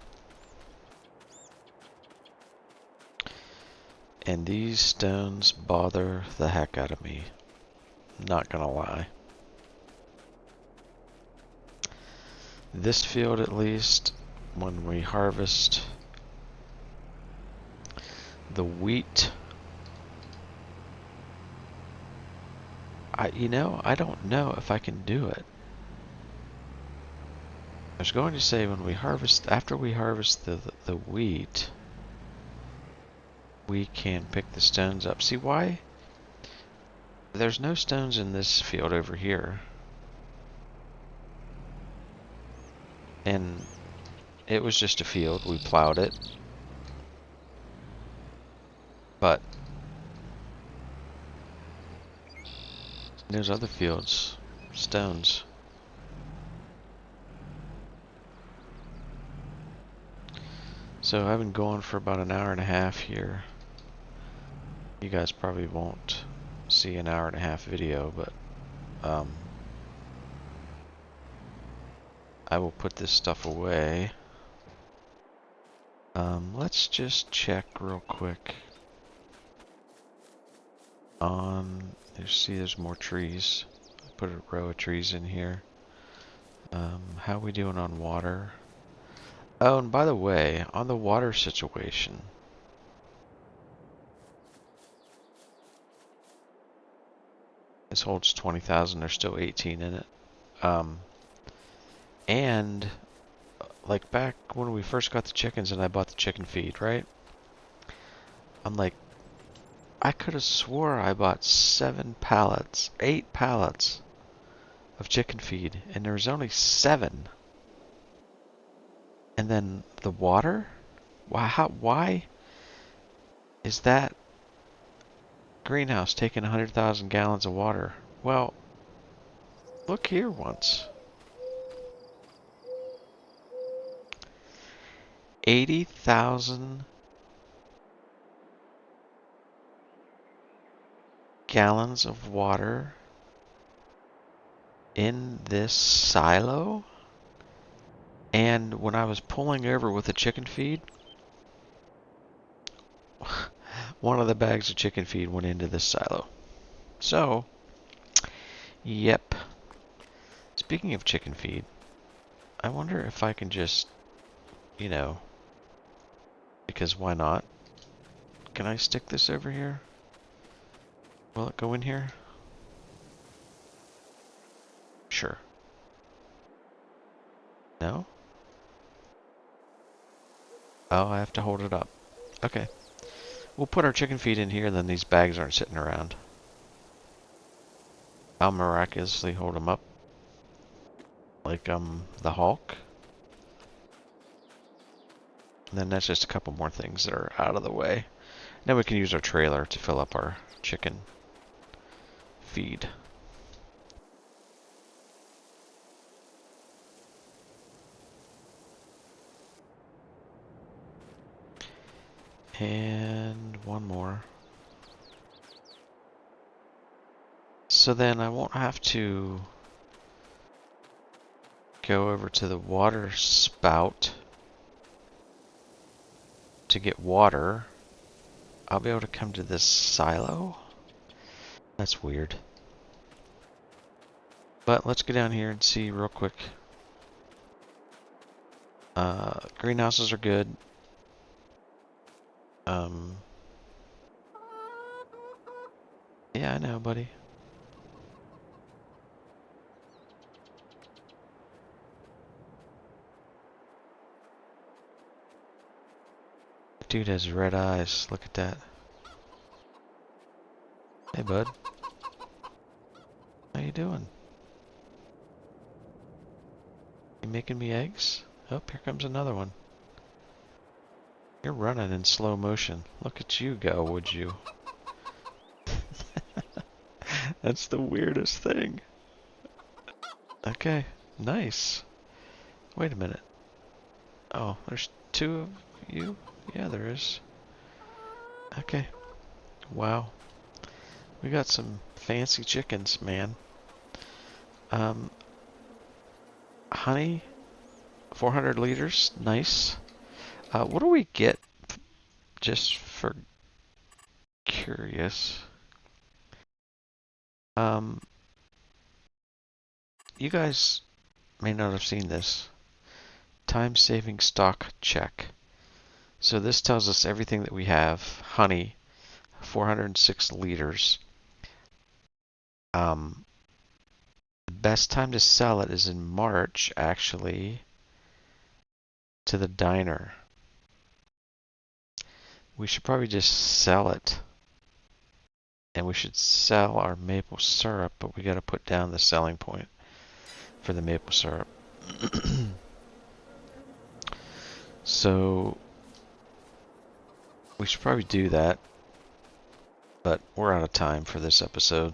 And these stones bother the heck out of me. Not gonna lie. This field, at least, when we harvest the wheat, I don't know if I can do it. I was going to say after we harvest the wheat, we can pick the stones up. See why? There's no stones in this field over here. And it was just a field, we plowed it. But there's other fields, stones. So I've been going for about an hour and a half here. You guys probably won't see an hour and a half video, but I will put this stuff away. Let's just check real quick on, there's more trees. I put a row of trees in here. How are we doing on water? Oh, and by the way, on the water situation, this holds 20,000, there's still 18 in it. And like back when we first got the chickens and I bought the chicken feed, right? I'm like, I could have swore I bought 8 pallets of chicken feed, and there was only 7. And then the water? Why is that greenhouse taking 100,000 gallons of water? Well, look here once. 80,000 gallons of water in this silo? And when I was pulling over with the chicken feed, one of the bags of chicken feed went into this silo. So, yep. Speaking of chicken feed, I wonder if I can just, because why not? Can I stick this over here? Will it go in here? Sure. No? Oh, I have to hold it up. Okay. We'll put our chicken feed in here, and then these bags aren't sitting around. I'll miraculously hold them up. Like, the Hulk. And then that's just a couple more things that are out of the way. Then we can use our trailer to fill up our chicken feed. And one more. So then I won't have to go over to the water spout to get water. I'll be able to come to this silo. That's weird. But let's go down here and see real quick. Greenhouses are good. Yeah, I know, buddy. Dude has red eyes. Look at that. Hey, bud. How you doing? You making me eggs? Oh, here comes another one. You're running in slow motion. Look at you go, would you? That's the weirdest thing. Okay, nice. Wait a minute. Oh, there's two of you? Yeah, there is. Okay. Wow. We got some fancy chickens, man. Um, honey, 400 liters. Nice. What do we get just for curious? Um, you guys may not have seen this. Time-saving stock check. So this tells us everything that we have. Honey, 406 liters. The best time to sell it is in March, actually, to the diner. We should probably just sell it. And we should sell our maple syrup, but we got to put down the selling point for the maple syrup. So we should probably do that, but we're out of time for this episode.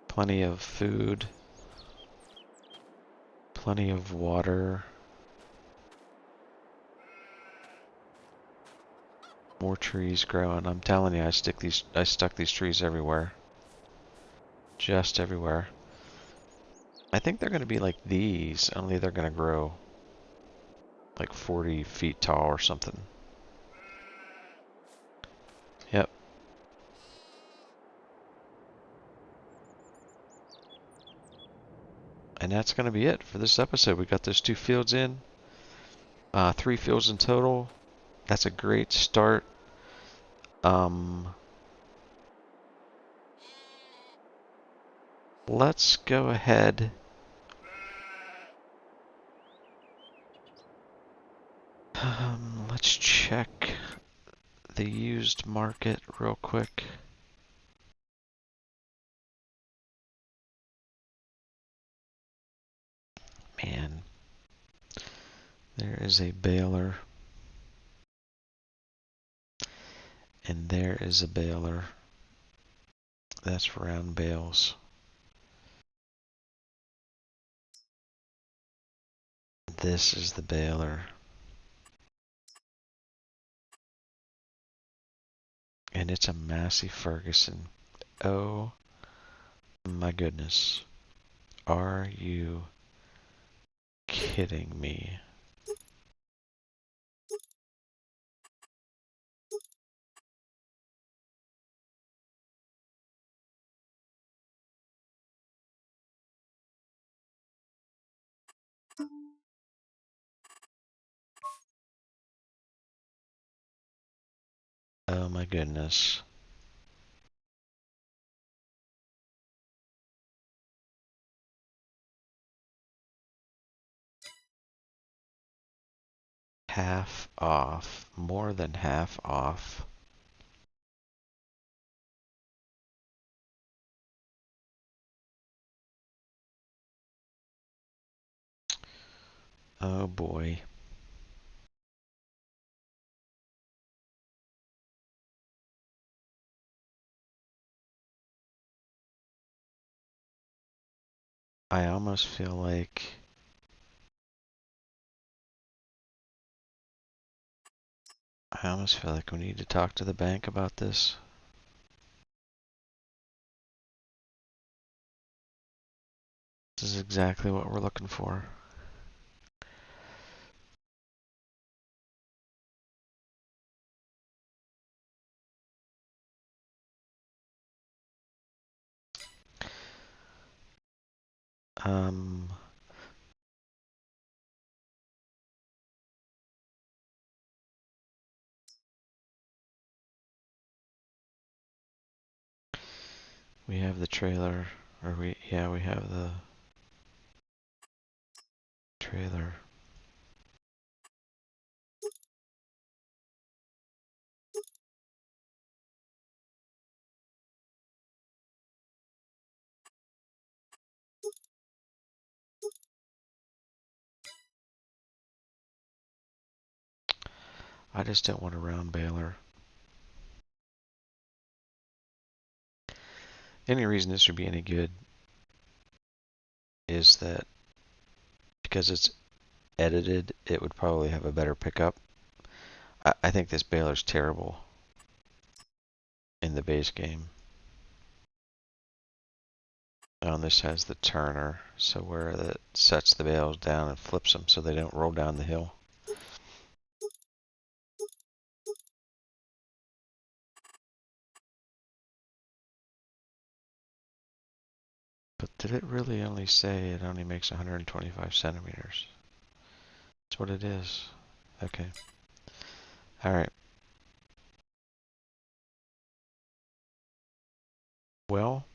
Plenty of food, plenty of water, more trees growing. I'm telling you, I stuck these trees everywhere. Just everywhere. I think they're going to be like these, only they're going to grow like 40 feet tall or something. Yep. And that's going to be it for this episode. We got those 2 fields in. 3 fields in total. That's a great start. Let's go ahead. Let's check the used market real quick. Man, there is a baler. And there is a baler. That's round bales. This is the baler. And it's a Massey Ferguson. Oh my goodness. Are you kidding me? Oh my goodness. Half off. More than half off. Oh boy. I almost feel like we need to talk to the bank about this. This is exactly what we're looking for. Um, we have the trailer, or yeah, we have the trailer. I just don't want a round baler. Any reason this would be any good is that because it's edited, it would probably have a better pickup. I think this baler's terrible in the base game. Oh, and this has the turner, so where it sets the bales down and flips them so they don't roll down the hill. But did it really only say it only makes 125 centimeters? That's what it is. Okay. Alright. Well,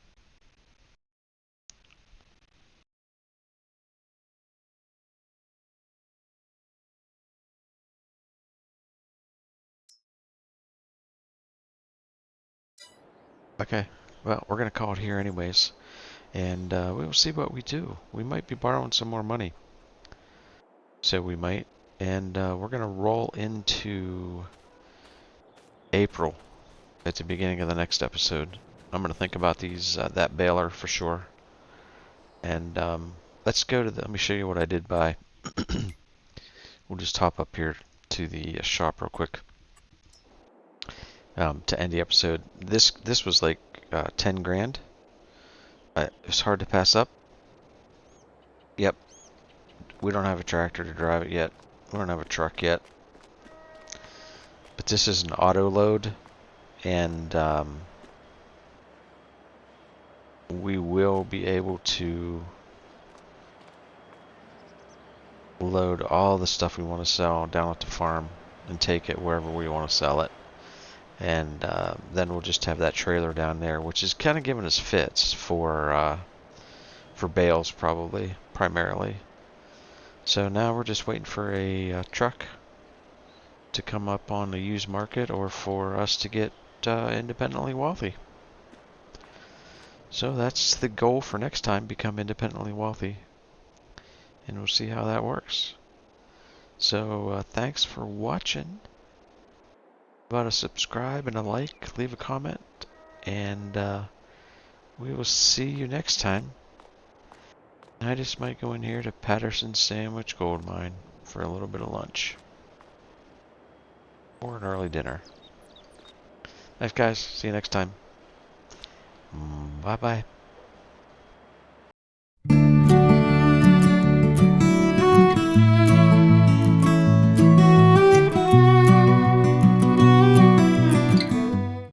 okay. Well, we're going to call it here anyways. And we will see what we do. We might be borrowing some more money. So we might. And we're going to roll into April at the beginning of the next episode. I'm going to think about that baler for sure. And let's go to let me show you what I did by. We'll just hop up here to the shop real quick to end the episode. This was like 10 grand. It's hard to pass up. Yep. We don't have a tractor to drive it yet. We don't have a truck yet. But this is an auto load, and we will be able to load all the stuff we want to sell down at the farm and take it wherever we want to sell it. And then we'll just have that trailer down there, which is kind of giving us fits for bales, probably primarily. So now we're just waiting for a truck to come up on the used market, or for us to get independently wealthy. So that's the goal for next time: become independently wealthy, and we'll see how that works. So thanks for watching. About a subscribe and a like, leave a comment, and we will see you next time. I just might go in here to Patterson's Sandwich Gold Mine for a little bit of lunch. Or an early dinner. Thanks guys, see you next time. Bye bye.